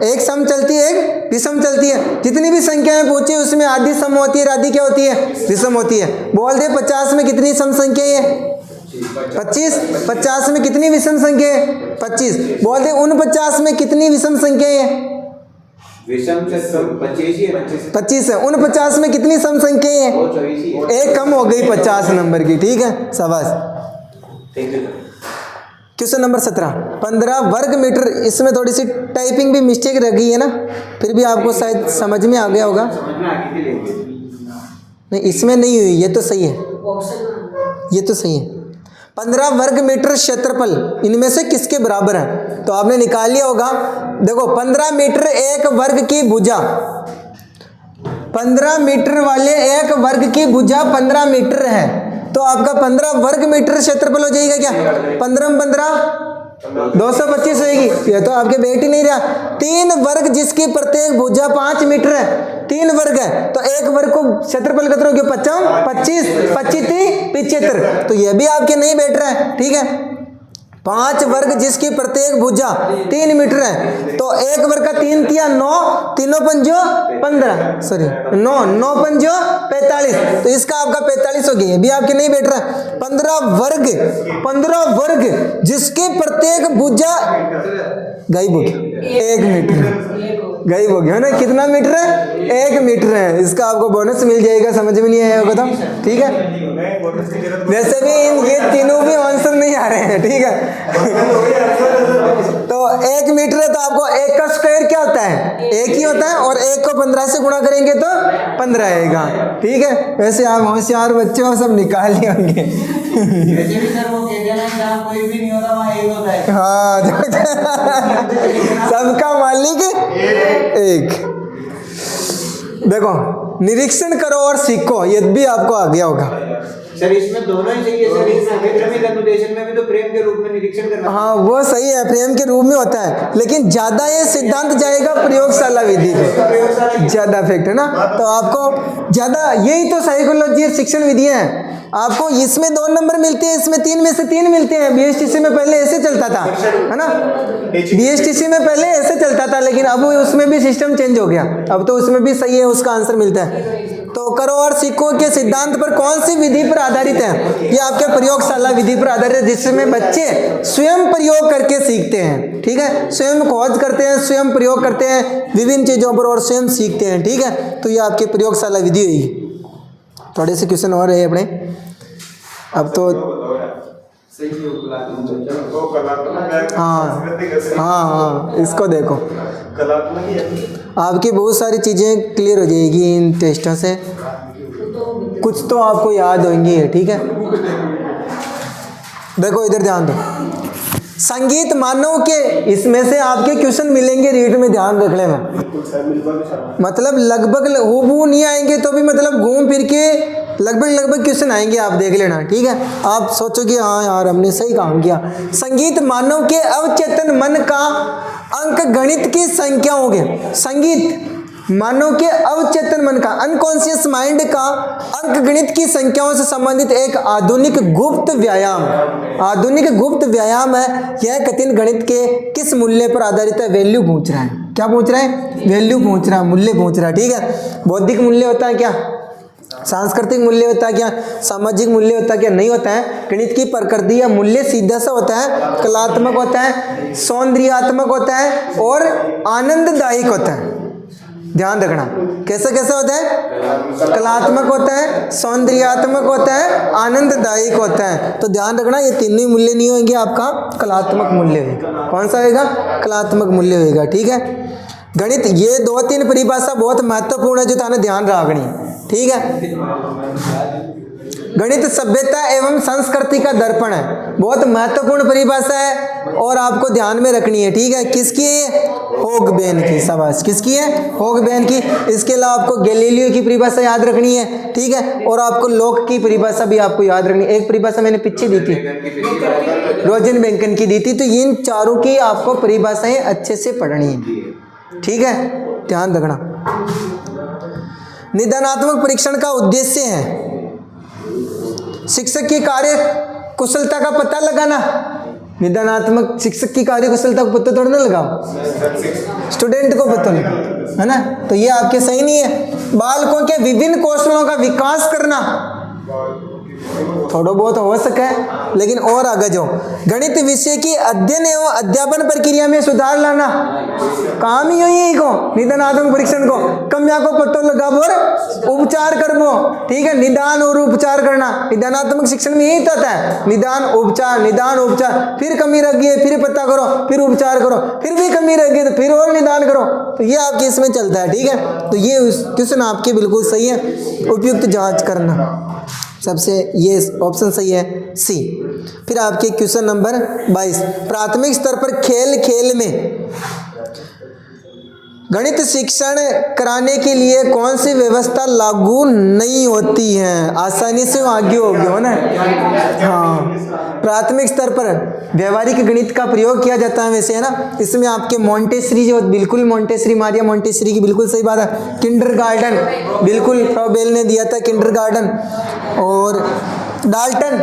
एक सम चलती है एक विषम चलती है, जितनी भी संख्याएं पूछी उसमें आधी सम होती है, आधी क्या होती है विषम होती है। बोल दे 50 में कितनी सम संख्याएं है 25, 50 में कितनी विषम संख्या है 25, बोल दे 49 में कितनी विषम संख्याएं है विषम से 25 है। 49 में कितनी सम संख्याएं है, एक कम हो गई 50 नंबर की। ठीक है, शाबाश। क्वेश्चन नंबर 17, 15 वर्ग मीटर, इसमें थोड़ी सी टाइपिंग भी मिस्टेक रह गई है ना, फिर भी आपको शायद समझ में आ गया होगा, नहीं इसमें नहीं हुई, ये तो सही है, ये तो सही है। 15 वर्ग मीटर क्षेत्रफल इनमें से किसके बराबर है, तो आपने निकाल लिया होगा। देखो 15 मीटर एक वर्ग की भुजा, 15 मीटर वाले एक वर्ग की भुजा 15 मीटर है, तो आपका 15 वर्ग मीटर क्षेत्रफल हो जाएगा क्या, 15 15 225 होगी, ये तो आपके बैठ ही नहीं रहा। 3 वर्ग जिसकी प्रत्येक भुजा 5 मीटर है, 3 वर्ग है, तो एक वर्ग को क्षेत्रफल कितना हो गया 25, 25 75, तो ये भी आपके नहीं बैठ रहा है। ठीक है, 5 वर्ग जिसकी प्रत्येक भुजा 3 मीटर है, तो 1 वर्ग का 3 तिया 9, तीनों पंजो 15, सॉरी 9, 9 पंजो 45, तो इसका आपका 45 हो गया, भी आपके नहीं बैठ रहा। 15 वर्ग जिसके प्रत्येक भुजा गायब हो गया 1 मीटर, गायब हो गया ना, कितना मीटर है 1 मीटर है, इसका आपको बोनस मिल जाएगा, समझ में नहीं आया होगा तो ठीक है। वैसे भी ये तीनों भी आंसर नहीं आ रहे हैं, ठीक है। तो 1 मीटर है, तो आपको 1 का स्क्वायर क्या होता है 1 ही होता है, और 1 को 15 से गुणा करेंगे तो 15 आएगा, ठीक है। वैसे आप होशियार बच्चे हो, सब निकाल लिए होंगे। हाँ सबका मालिक एक। देखो निरीक्षण करो और सीखो, ये भी आपको आ गया होगा सर। इसमें दोनों ही चाहिए सर, इसमें हमें क्रमिक अनुदेशन में भी तो प्रेम के रूप में निरीक्षण करना। हाँ वो सही है, प्रेम के रूप में होता है, लेकिन ज्यादा ये सिद्धांत जाएगा प्रयोगशाला विधि पे, ज्यादा इफेक्ट है ना। तो आपको ज्यादा यही तो साइकोलॉजी शिक्षण विधियां हैं, आपको इसमें 2 नंबर मिलते हैं, इसमें 3 में से 3 मिलते हैं। बीएसटीसी में पहले ऐसे चलता था, है ना, बीएसटीसी में पहले ऐसे चलता था, लेकिन अब उसमें भी सिस्टम चेंज हो गया, अब तो उसमें भी सही है, उसका आंसर मिलता है। तो करो और सीखो के सिद्धांत पर कौन सी विधि पर आधारित है, ये आपके प्रयोगशाला विधि पर आधारित है, जिसमें बच्चे स्वयं प्रयोग करके सीखते हैं, ठीक है, स्वयं खोज करते हैं, स्वयं प्रयोग करते हैं विभिन्न चीजों पर और स्वयं सीखते हैं, ठीक है। तो ये आपकी प्रयोगशाला विधि हुई। थोड़े से क्वेश्चन और है अपने, अब तो हाँ इसको देखो, आपकी बहुत सारी चीज़ें क्लियर हो जाएगी इन टेस्टों से, कुछ तो आपको याद होंगी, ठीक है। देखो इधर ध्यान दो, संगीत मानव के, इसमें से आपके क्वेश्चन मिलेंगे रीड में, ध्यान रखने में, मतलब लगभग हूबहू नहीं आएंगे तो भी मतलब घूम फिर के लगभग क्वेश्चन आएंगे, आप देख लेना, ठीक है। आप सोचोगे हाँ यार हमने सही काम किया। संगीत मानव के अवचेतन मन का अंक गणित की संख्याओं के, संगीत मानव के अवचेतन मन का अनकॉन्शियस माइंड का अंक गणित की संख्याओं से संबंधित एक आधुनिक गुप्त व्यायाम है। यह कठिन गणित के किस मूल्य पर आधारित है, वैल्यू पूछ रहा है, क्या पूछ रहा है, वैल्यू पूछ रहा है, मूल्य पूछ रहा है, ठीक है। बौद्धिक मूल्य होता है क्या, सांस्कृतिक मूल्य होता है क्या, सामाजिक मूल्य होता है क्या, नहीं होता है। गणित की प्रकृति या मूल्य सीधा सा होता है, कलात्मक होता है, सौंदर्यात्मक होता है और आनंददायक होता है। ध्यान रखना, कैसा कैसा होता है, कलात्मक होता है, सौंदर्यात्मक होता है, आनंददायक होता है। तो ध्यान रखना ये तीनों मूल्य नहीं होंगे, आपका कलात्मक मूल्य होगा। कौन सा होगा, कलात्मक मूल्य होगा, ठीक है। गणित ये 2-3 परिभाषा बहुत महत्वपूर्ण है जो थाने ध्यान रखनी, ठीक है। गणित सभ्यता एवं संस्कृति का दर्पण है, बहुत महत्वपूर्ण परिभाषा है और आपको ध्यान में रखनी है, ठीक है। किसकी है, होगबेन की, शाबाश, किसकी है, होगबेन की। इसके अलावा आपको गैलीलियो की परिभाषा याद रखनी है, ठीक है, और आपको लोक की परिभाषा भी आपको याद रखनी है। एक परिभाषा मैंने पीछे दी थी, रोजनबेंकन की दी थी। तो इन चारों की आपको परिभाषाएं अच्छे से पढ़नी है, ठीक है, ध्यान रखना। निदानात्मक परीक्षण का उद्देश्य है शिक्षक की कार्य कुशलता का पता लगाना। निदानात्मक शिक्षक की कार्य कुशलता को पता थोड़ा ना लगाओ, स्टूडेंट को पता लगा, है ना। तो ये आपके सही नहीं है। बालकों के विभिन्न कौशलों का विकास करना, थोड़ा बहुत हो सके लेकिन और आगे जाओ। गणित विषय की अध्ययन एवं अध्यापन प्रक्रिया में सुधार लाना, काम ही यही को निदानात्मक परीक्षण को कमियां को पता लगाबो और उपचार करबो, ठीक है। निदान और उपचार करना, निदानात्मक शिक्षण में यही होता है, निदान उपचार, फिर कमी रह गई है फिर पता करो, फिर उपचार करो, फिर भी कमी रह गई तो फिर और निदान करो। तो ये आपके इसमें चलता है, ठीक है। तो ये क्वेश्चन आपके बिल्कुल सही है, उपयुक्त जांच करना, सबसे ये ऑप्शन सही है सी। फिर आपके क्वेश्चन नंबर 22, प्राथमिक स्तर पर खेल में गणित शिक्षण कराने के लिए कौन सी व्यवस्था लागू नहीं होती है, आसानी से आगे हो गया हो ना। हाँ, प्राथमिक स्तर पर व्यवहारिक गणित का प्रयोग किया जाता है वैसे, है ना। इसमें आपके मोंटेसरी जो बिल्कुल मोंटेसरी, मारिया मोंटेसरी की बिल्कुल सही बात है। किंडरगार्टन बिल्कुल फ्रॉबेल ने दिया था किंडरगार्टन, और डाल्टन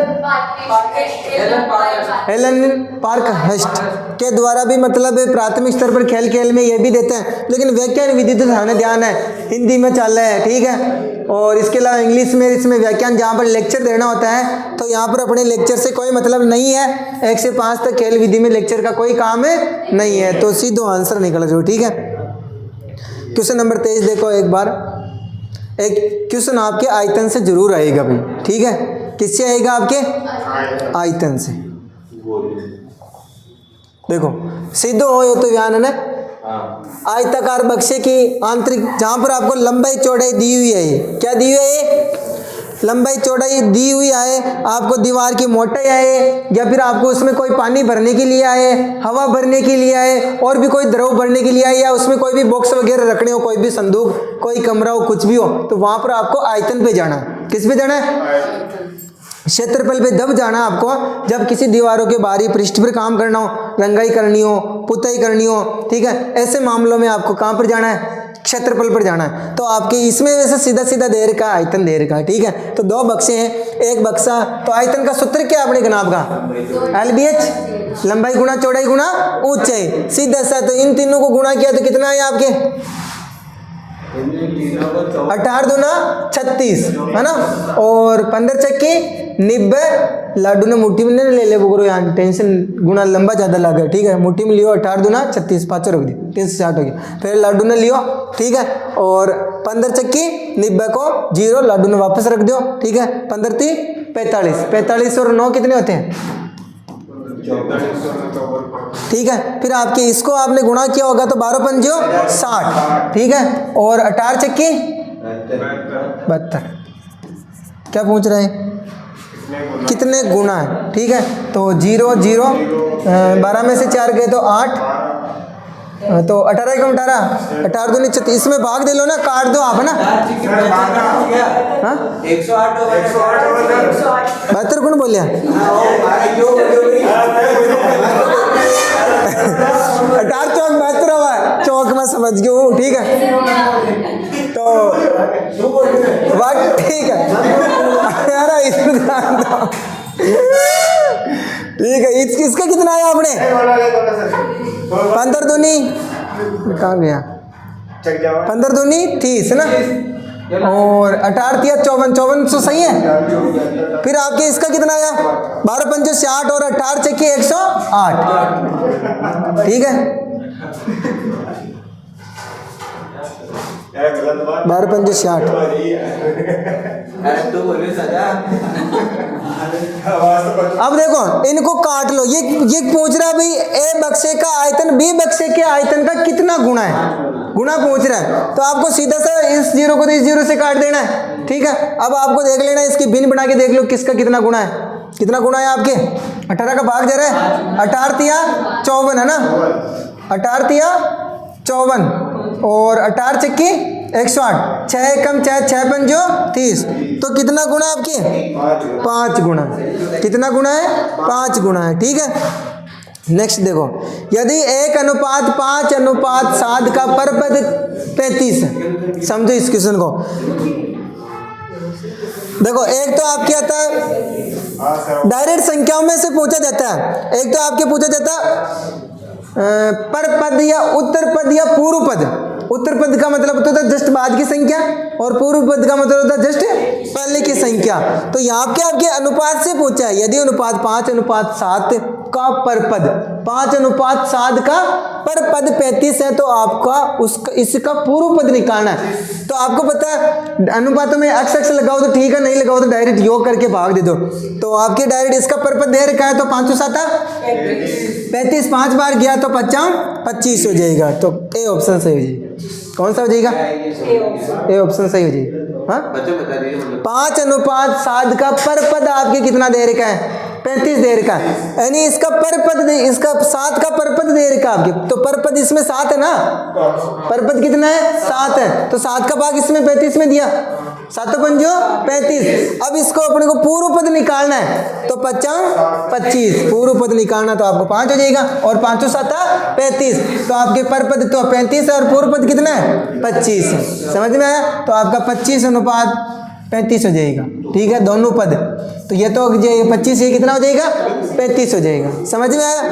हेलन पार्कहर्स्ट के द्वारा भी मतलब प्राथमिक स्तर पर खेल खेल में ये भी देते हैं, लेकिन व्याख्यान विधि तो ध्यान है हिंदी में चल रहा है, ठीक है। और इसके अलावा इंग्लिश में इसमें व्याख्यान जहाँ पर लेक्चर देना होता है तो यहाँ पर अपने लेक्चर से कोई मतलब नहीं है, 1 से 5 तक खेल विधि में लेक्चर का कोई काम है नहीं है, तो सीधो आंसर निकल जाओ, ठीक है। क्वेश्चन नंबर 23 देखो एक बार, एक क्वेश्चन आपके आयतन से जरूर आएगा भाई, ठीक है। किससे आएगा? आपके आयतन से। देखो सीधो हो तो ध्यान है, आयताकार बक्से की आंतरिक, जहां पर आपको लंबाई चौड़ाई दी हुई है, क्या दी हुई है? लंबाई चौड़ाई दी हुई है, आपको दीवार की मोटाई आए या फिर आपको उसमें कोई पानी भरने के लिए आए, हवा भरने के लिए आए, और भी कोई द्रव भरने के लिए आए, या उसमें कोई भी बॉक्स वगैरह रखने हो, कोई भी संदूक, कोई कमरा हो, कुछ भी हो, तो वहां पर आपको आयतन पे जाना है। किस पे जाना है? क्षेत्रफल पे जब जाना आपको, जब किसी दीवारों के बाहरी पृष्ठ पर काम करना हो, रंगाई करनी हो, पुताई करनी हो, ठीक है, ऐसे मामलों में आपको कहाँ पर जाना है? क्षेत्रफल पर जाना है। तो आपके इसमें वैसे सीधा सीधा दे रखा है आयतन दे रखा है, ठीक है। तो 2 बक्से हैं, एक बक्सा, तो आयतन का सूत्र क्या अपने गनाब का? LBH, लंबाई गुणा चौड़ाई गुणा ऊंचाई, सीधा सा। तो इन तीनों को गुणा किया तो कितना है आपके? 18 दूना 36 है ना, और 15 चक्की 90, लाडू ने मुट्ठी में ले ले वो यहाँ टेंशन, गुना लंबा ज़्यादा लगा, ठीक है। मुट्ठी में लियो, 18 दूना 36, 5 रख दी, 360 हो गया। फिर लाडू ने लियो, ठीक है, और 15 चक्की 90 को 0, लाडू ने वापस रख दियो, ठीक है। 15 3 45, 45 और 9 कितने होते हैं? ठीक है। फिर आपके इसको आपने गुणा किया होगा तो 12 पंजो 60, ठीक है, और 18 चक्की 72, क्या पूछ रहे हैं? कितने गुना है, ठीक है। तो 0 0, 12 में से 4 गए तो 8, तो 18 कम 18 दूनी 36, इसमें भाग दे लो ना, काट दो आप, है ना। 72 कौन बोलिया? 18 चौक 72 हुआ है, चौक में समझ गया हूँ, ठीक है। तो बात ठीक है यार, इसमें ध्यान दो, ठीक है। इसका कितना आया आपने? 15 दूनी कहाँ गया? 15 दूनी 30 है ना, और 18 तिया 54, 54 सही है। फिर आपके इसका कितना आया? 12 पंजे 60 और 18 चक्की 108, ठीक है। 12 पंजे 60। अब देखो इनको काट लो, ये पूछ रहा है भाई ए बक्से का आयतन बी बक्से के आयतन का कितना गुना है, गुना पूछ रहा है। तो आपको सीधा सा इस 0 को तो इस 0 से काट देना है, ठीक है। अब आपको देख लेना, इसकी भिन्न बना के देख लो किसका कितना गुना है। कितना गुना है आपके? 18 का भाग जा रहा है, 18 तिया 54 है ना, 18 तिया 54 और 18 चक्की 108, 6 कम 6 पंजो 30, तो कितना गुना है आपके? 5 गुना। कितना गुना है? 5 गुना है, ठीक है। नेक्स्ट देखो, यदि 1:5:7 का परपद 35 है, समझो इस क्वेश्चन को। देखो एक तो आपके आता है डायरेक्ट संख्याओं में से पूछा जाता है, एक तो आपके पूछा जाता है परपद या उत्तर पद या पूर्व पद। उत्तर पद का मतलब होता है जस्ट बाद की संख्या, और पूर्व पद का मतलब होता है जस्ट पहले की संख्या। तो यहाँ पे आपके अनुपात से पूछा है, यदि अनुपात 5:7 का परपद 5:7 का परपद 35 है तो आपका इसका पूर्व पद निकालना है। तो आपको पता है अनुपातों में x लगाओ तो ठीक है, नहीं लगाओ तो डायरेक्ट योग करके भाग दे दो। तो आपके डायरेक्ट इसका परपद दे रखा है, तो 5:7 35, 5 बार गया तो 25 हो जाएगा। तो ए ऑप्शन सही हो जाएगा। कौन सा हो जाएगा? ए ऑप्शन सही हो जाएगा। हाँ, 5:7 का परपद आपके कितना दे रखा है? 35 दे रखा है, यानी इसका परपद इसका 7 का परपद दे रखा आपके, तो परपद इसमें 7 है ना, परपद कितना है? 7 है, तो 7 का भाग इसमें 35 में दिया, 7 पंजो 35। अब इसको अपने को पूर्व पद निकालना है, तो 25 पूर्व पद निकालना, तो आपको 5 हो जाएगा, और 5×7 35, तो आपके परपद तो 35 है और पूर्व पद कितना है? 25। समझ में आया? तो आपका 25 अनुपात 35 हो जाएगा। ठीक है, दोनों पद। तो ये तो ये 25 ये कितना हो जाएगा 35 हो जाएगा। समझ में आया?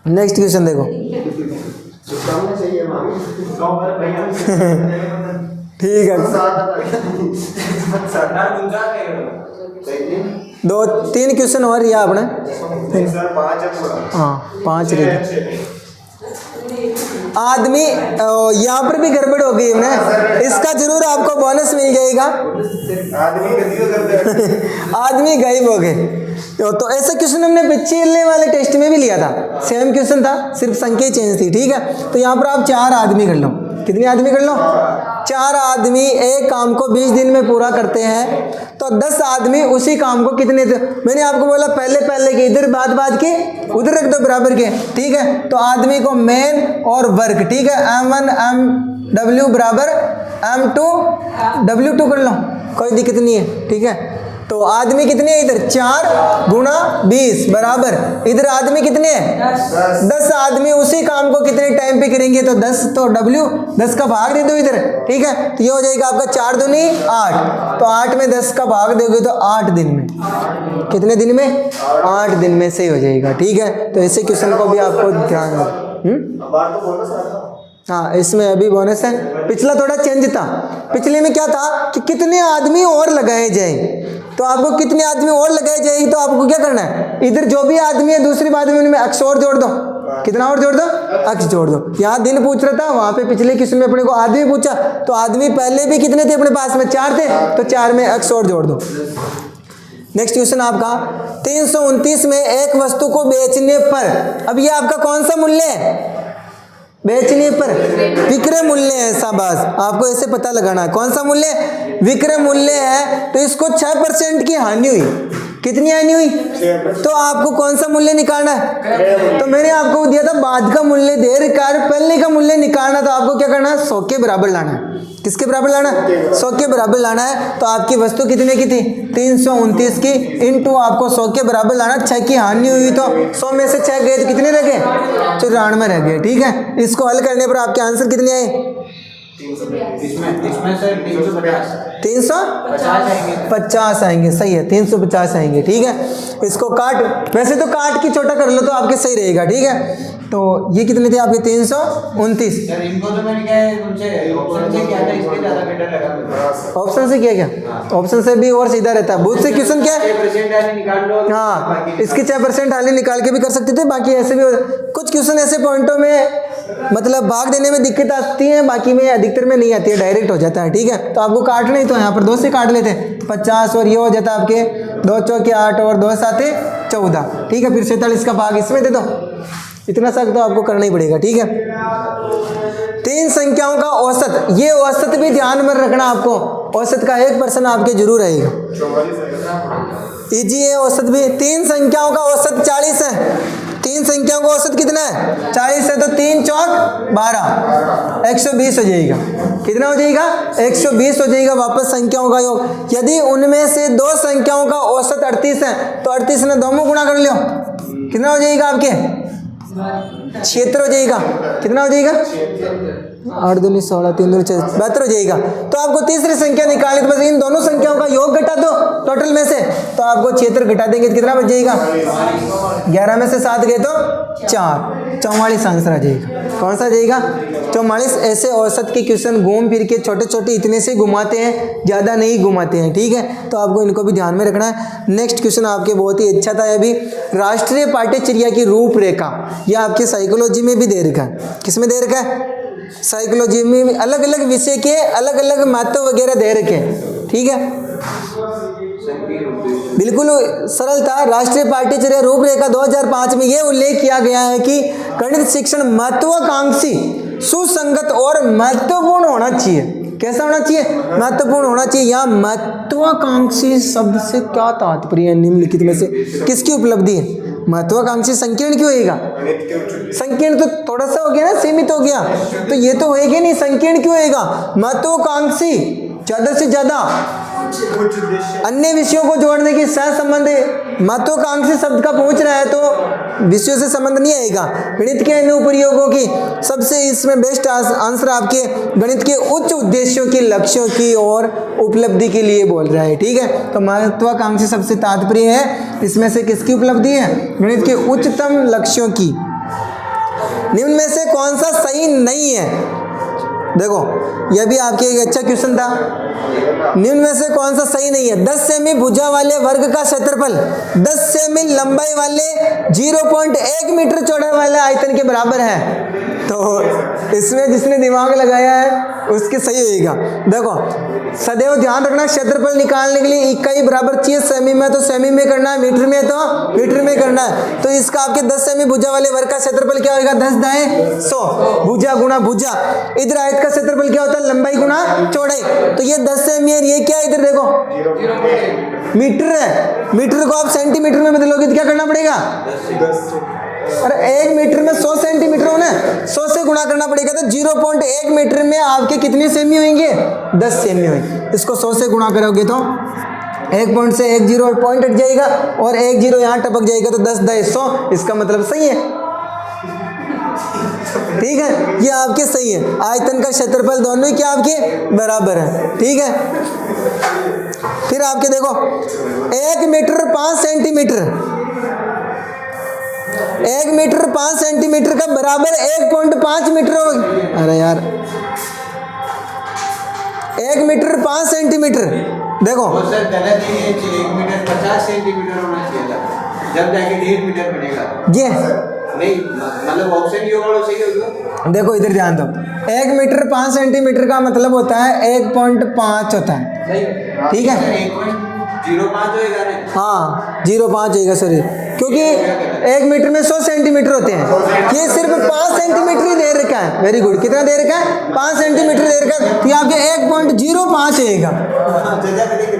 नेक्स्ट क्वेश्चन देखो। ठीक है, 2-3 क्वेश्चन और या आपने हाँ 5 रहे। आदमी यहाँ पर भी गड़बड़ हो गई हमने, इसका जरूर आपको बोनस मिल जाएगा। आदमी गायब हो गए। तो ऐसा क्वेश्चन हमने पिछले वाले टेस्ट में भी लिया था, सेम क्वेश्चन था, सिर्फ संख्या चेंज थी। ठीक है, तो यहाँ पर आप 4 आदमी कर लो। कितने आदमी कर लो? 4 आदमी एक काम को 20 दिन में पूरा करते हैं, तो 10 आदमी उसी काम को कितने मैंने आपको बोला पहले के इधर बाद के उधर रख दो बराबर के। ठीक है, तो आदमी को मैन और वर्क, ठीक है, M1 MW बराबर M2 W2 कर लो, कोई दिक्कत नहीं है। ठीक है, तो आदमी कितने हैं इधर 4 गुणा 20 बराबर इधर आदमी कितने हैं 10 आदमी उसी काम को कितने टाइम पे करेंगे, तो 10 तो W 10 का भाग दे दो इधर। ठीक है, तो ये हो जाएगा आपका 4 दूनी 8, तो 8 में 10 का भाग दोगे तो 8 दिन में। कितने दिन में? 8 दिन में सही हो जाएगा। ठीक है, तो ऐसे क्वेश्चन को भी आपको ध्यान रखना। हाँ, इसमें अभी बोनस है। पिछला थोड़ा चेंज था, पिछले में क्या था कि कितने आदमी और लगाए जाए, तो आपको कितने आदमी और लगाए जाएगी, तो आपको क्या करना है, इधर जो भी आदमी है दूसरी बात में उनमें अक्ष और जोड़ दो। कितना और जोड़ दो? अक्ष जोड़ दो। यहाँ दिन पूछ रहा था, वहाँ पे पिछले क्वेश्चन में अपने को आदमी पूछा, तो आदमी पहले भी कितने थे अपने पास में 4 थे, तो 4 में अक्ष और जोड़ दो। नेक्स्ट क्वेश्चन आपका 329 में एक वस्तु को बेचने पर, अब ये आपका कौन सा मूल्य है? बेचने पर विक्रय मूल्य है। शाबाश, आपको ऐसे पता लगाना है कौन सा मूल्य विक्रय मूल्य है। तो इसको 6% की हानि हुई। कितनी हानि हुई? तो आपको कौन सा मूल्य निकालना है? तो मैंने आपको दिया था बाद का मूल्य दे रखा, पहले का मूल्य निकालना, तो आपको क्या करना है 100 के बराबर लाना है। किसके बराबर लाना है? 100 के बराबर लाना है। तो आपकी वस्तु कितने की थी 329 की, इनटू आपको 100 के बराबर लाना। 6 की हानि हुई तो 100 में से 6 गए तो कितने रह गए? 94 रह गए। ठीक है, इसको हल करने पर आपके आंसर कितने आए? 350 आएंगे। सही है, 350 आएंगे। ठीक है, इसको काट, वैसे तो काट के छोटा कर लो तो आपके सही रहेगा। ठीक है, तो ये कितने थे आपके 329। इनको तो मैंने क्या है उनसे ऑप्शन से किया था, इसलिए ज्यादा बेटर लगा। ऑप्शन से किया क्या? ऑप्शन से भी और सीधा रहता है। बहुत से क्वेश्चन क्या है 6% हानि निकाल लो। हाँ, इसकी 6% हानि निकाल के भी कर सकते थे, बाकी ऐसे भी कुछ क्वेश्चन ऐसे पॉइंटों में मतलब भाग देने में दिक्कत आती है, बाकी में अधिकतर में नहीं आती है, डायरेक्ट हो जाता है। ठीक है, तो आपको काटना ही तो यहाँ पर 2 से काट लेते 50 और ये हो जाता आपके 2 चौके 8 और 2 साते 14। ठीक है, फिर 47 का भाग इसमें दे दो। इतना सा तो आपको करना ही पड़ेगा। ठीक है, 3 संख्याओं का औसत, ये औसत भी ध्यान में रखना आपको, औसत का 1% आपके जरूर रहेगा। इजी है औसत भी। 3 संख्याओं का औसत 40 है। 3 संख्याओं का औसत कितना है 40 है, तो 3 चौक 12 120 हो जाएगा। कितना हो जाएगा 120 हो जाएगा वापस संख्याओं का योग। यदि उनमें से 2 संख्याओं का औसत 38 है, तो 38 ने 2 में गुणा कर लो, कितना हो जाएगा आपके 76 हो जाएगा। कितना हो जाएगा 8 दूनी 16 3 दूनी 72 हो जाएगा। तो आपको तीसरी संख्या निकालनी, तो बस इन दोनों संख्याओं का योग घटा दो टोटल में से, तो आपको 76 घटा देंगे तो कितना बच जाएगा 11 में से 7 गए तो 4, 44 आंसर आ जाएगा। कौन सा आ जाएगा 44। ऐसे औसत के क्वेश्चन घूम फिर के छोटे छोटे इतने से घुमाते हैं, ज़्यादा नहीं घुमाते हैं। ठीक है, तो आपको इनको भी ध्यान में रखना है। नेक्स्ट क्वेश्चन आपके बहुत ही अच्छा था। अभी राष्ट्रीय पाठ्यचर्या की रूपरेखा, यह आपके साइकोलॉजी में भी दे रखा है। किस में दे रखा है? साइकोलॉजी में अलग अलग विषय के अलग अलग महत्व वगैरह दे रखे हैं। ठीक है, बिल्कुल सरल था। राष्ट्रीय पाठ्यचर्या रूपरेखा 2005 में यह उल्लेख किया गया है कि गणित शिक्षण महत्वाकांक्षी, सुसंगत और महत्वपूर्ण होना चाहिए। कैसा होना चाहिए? महत्वपूर्ण होना चाहिए। यहाँ महत्वाकांक्षी शब्द से क्या तात्पर्य है? निम्नलिखित में से किसकी उपलब्धि है? महत्वाकांक्षी संकीर्ण क्यों होगा? संकीर्ण तो थोड़ा सा हो गया ना, सीमित हो गया, तो ये तो होएगा नहीं, संकीर्ण क्यों होएगा? महत्वाकांक्षी ज्यादा से ज्यादा अन्य विषयों को जोड़ने की सह संबंध महत्वाकांक्षी शब्द का पहुंच रहा है तो विषयों से संबंध नहीं आएगा। गणित के अनुप्रयोगों की सबसे इसमें बेस्ट आंसर आपके गणित के उच्च उद्देश्यों की, लक्ष्यों की और उपलब्धि के लिए बोल रहा है। ठीक है, तो महत्वाकांक्षी सबसे तात्पर्य है इसमें से किसकी उपलब्धि है? गणित के उच्चतम लक्ष्यों की। निम्न में से कौन सा सही नहीं है? देखो यह भी आपके एक अच्छा क्वेश्चन था। निम्न में से कौन सा सही नहीं है? 10 सेमी भुजा वाले वर्ग का क्षेत्रफल 10 सेमी लंबाई वाले 0.1 मीटर चौड़ाई वाले आयतन के बराबर है। तो इसमें जिसने दिमाग लगाया है उसके सही होगा। देखो सदैव ध्यान रखना, क्षेत्रफल निकालने के लिए इकाई बराबर चाहिए। सेमी में तो सेमी में करना है, मीटर में तो मीटर में करना है। तो इसका आपके 10 सेमी भुजा वाले वर्ग का क्षेत्रफल क्या होगा? 10 दाएं 100 भुजा गुणा भुजा। इधर आयत का क्षेत्रफल क्या होता है? लंबाई गुणा चौड़ाई। तो ये 10 सेमी है, ये क्या है? इधर देखो मीटर है, मीटर को आप सेंटीमीटर में बदलोगे तो क्या करना पड़ेगा? अरे 1 मीटर में 100 सेंटीमीटर होना है, 100 से गुणा करना पड़ेगा। तो 0.1 मीटर में आपके कितने सेमी होंगे? 10 सेमी होंगे। इसको 100 से गुणा करोगे तो 1 पॉइंट से 1 जीरो पॉइंट हट जाएगा और 1 जीरो यहाँ टपक जाएगा, तो 10 दाएं 100। इसका मतलब सही है। ठीक है, ये आपके सही है। आयतन का क्षेत्रफल दोनों ही क्या आपके बराबर है। ठीक है, फिर आपके देखो 1 मीटर 5 सेंटीमीटर, 1 मीटर 5 सेंटीमीटर का बराबर 1.5 मीटर हो। अरे यार 1 मीटर 5 सेंटीमीटर देखो सर गलत है, 1 मीटर 50 सेंटीमीटर होना चाहिए था, जब जाके 1.5 मीटर बनेगा। ये नहीं मतलब ऑप्शन ये वाला सही होगा। देखो इधर ध्यान दो, 1 मीटर 5 सेंटीमीटर का मतलब होता है 1.5 होता है। ठीक है, 1.05 होएगा ना? हाँ 0.5 होएगा सॉरी, क्योंकि 1 मीटर में 100 सेंटीमीटर होते हैं। ये सिर्फ 5 सेंटीमीटर ही दे रखा है। वेरी गुड, कितना दे रखा है? 5 सेंटीमीटर दे रखा है। तो ये आपके 1.05 होएगा।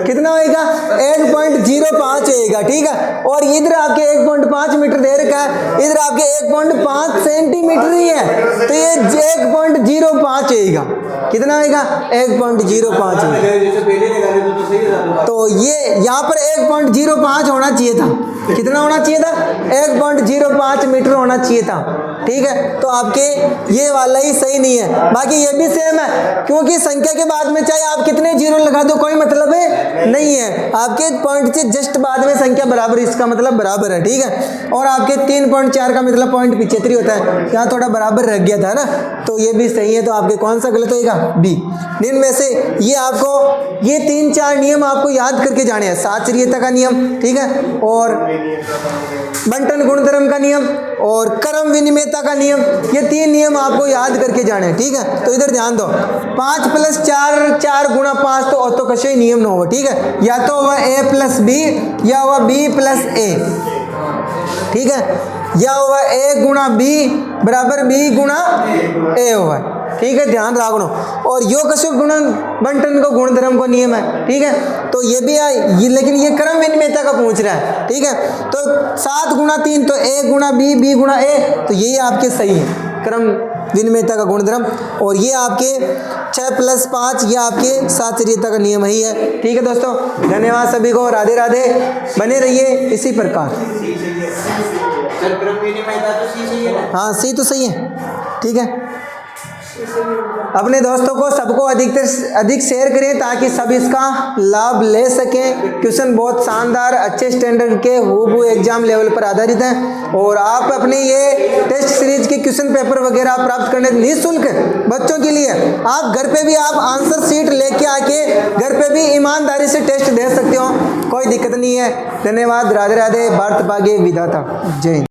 कितना होएगा? 1.05 होएगा। ठीक है, और इधर आपके 1.5 मीटर दे रखा है, इधर आपके 1.5 सेंटीमीटर ही है, तो ये 1.05 होएगा। कितना होएगा? 1.05 होएगा। तो ये यहाँ पर 1.05 होना चाहिए था। कितना होना चाहिए था? 1.05 मीटर होना चाहिए था। ठीक है, तो आपके ये वाला ही सही नहीं है। बाकी ये भी सेम है, क्योंकि संख्या के बाद में चाहे आप कितने जीरो लगा दो कोई मतलब है नहीं है। आपके पॉइंट से जस्ट बाद में संख्या बराबर, इसका मतलब बराबर है। ठीक है, और आपके 3.4 का मतलब पॉइंट 75 होता है, यहाँ थोड़ा बराबर रह गया था ना, तो ये भी सही है। तो आपके कौन सा गलत होगा? बी। निम्न में से ये आपको ये 3-4 नियम आपको याद करके जाने हैं। साचर्यता का नियम, ठीक है, और बंटन गुणधर्म का नियम और क्रम विनिमयता का नियम, ये 3 नियम आपको याद करके जाने हैं। ठीक है, तो इधर ध्यान दो, 5 + 4 4 × 5 तो ऑतो कशे नियम न हो। ठीक है, या तो वह a + b या वह b + a। ठीक है, या वह a × b बराबर b × a हुआ। ठीक है, ध्यान रखना। और यो कशो गुण बंटन को गुणधर्म को नियम है। ठीक है, तो ये भी ये, लेकिन ये क्रम विनिमयता का पूछ रहा है। ठीक है, तो 7 × 3 तो a × b b × a, तो ये आपके सही है क्रम विनिमयता का गुणधर्म। और ये आपके 6 + 5 ये आपके साचर्यता का नियम ही है। ठीक है दोस्तों, धन्यवाद सभी को, राधे राधे, बने रहिए इसी प्रकार। सर क्रम विनिमयता तो सी सही है ना? हाँ सी तो सही है। ठीक है, अपने दोस्तों को सबको अधिक शेयर करें ताकि सब इसका लाभ ले सकें। क्वेश्चन बहुत शानदार, अच्छे स्टैंडर्ड के हूबहू एग्जाम लेवल पर आधारित हैं, और आप अपने ये टेस्ट सीरीज के क्वेश्चन पेपर वगैरह प्राप्त करने निःशुल्क बच्चों के लिए आप घर पे भी आप आंसर शीट लेके आके घर पे भी ईमानदारी से टेस्ट दे सकते हो, कोई दिक्कत नहीं है। धन्यवाद, राधे राधे, भारत भाग्य विधाता, जय हिंद।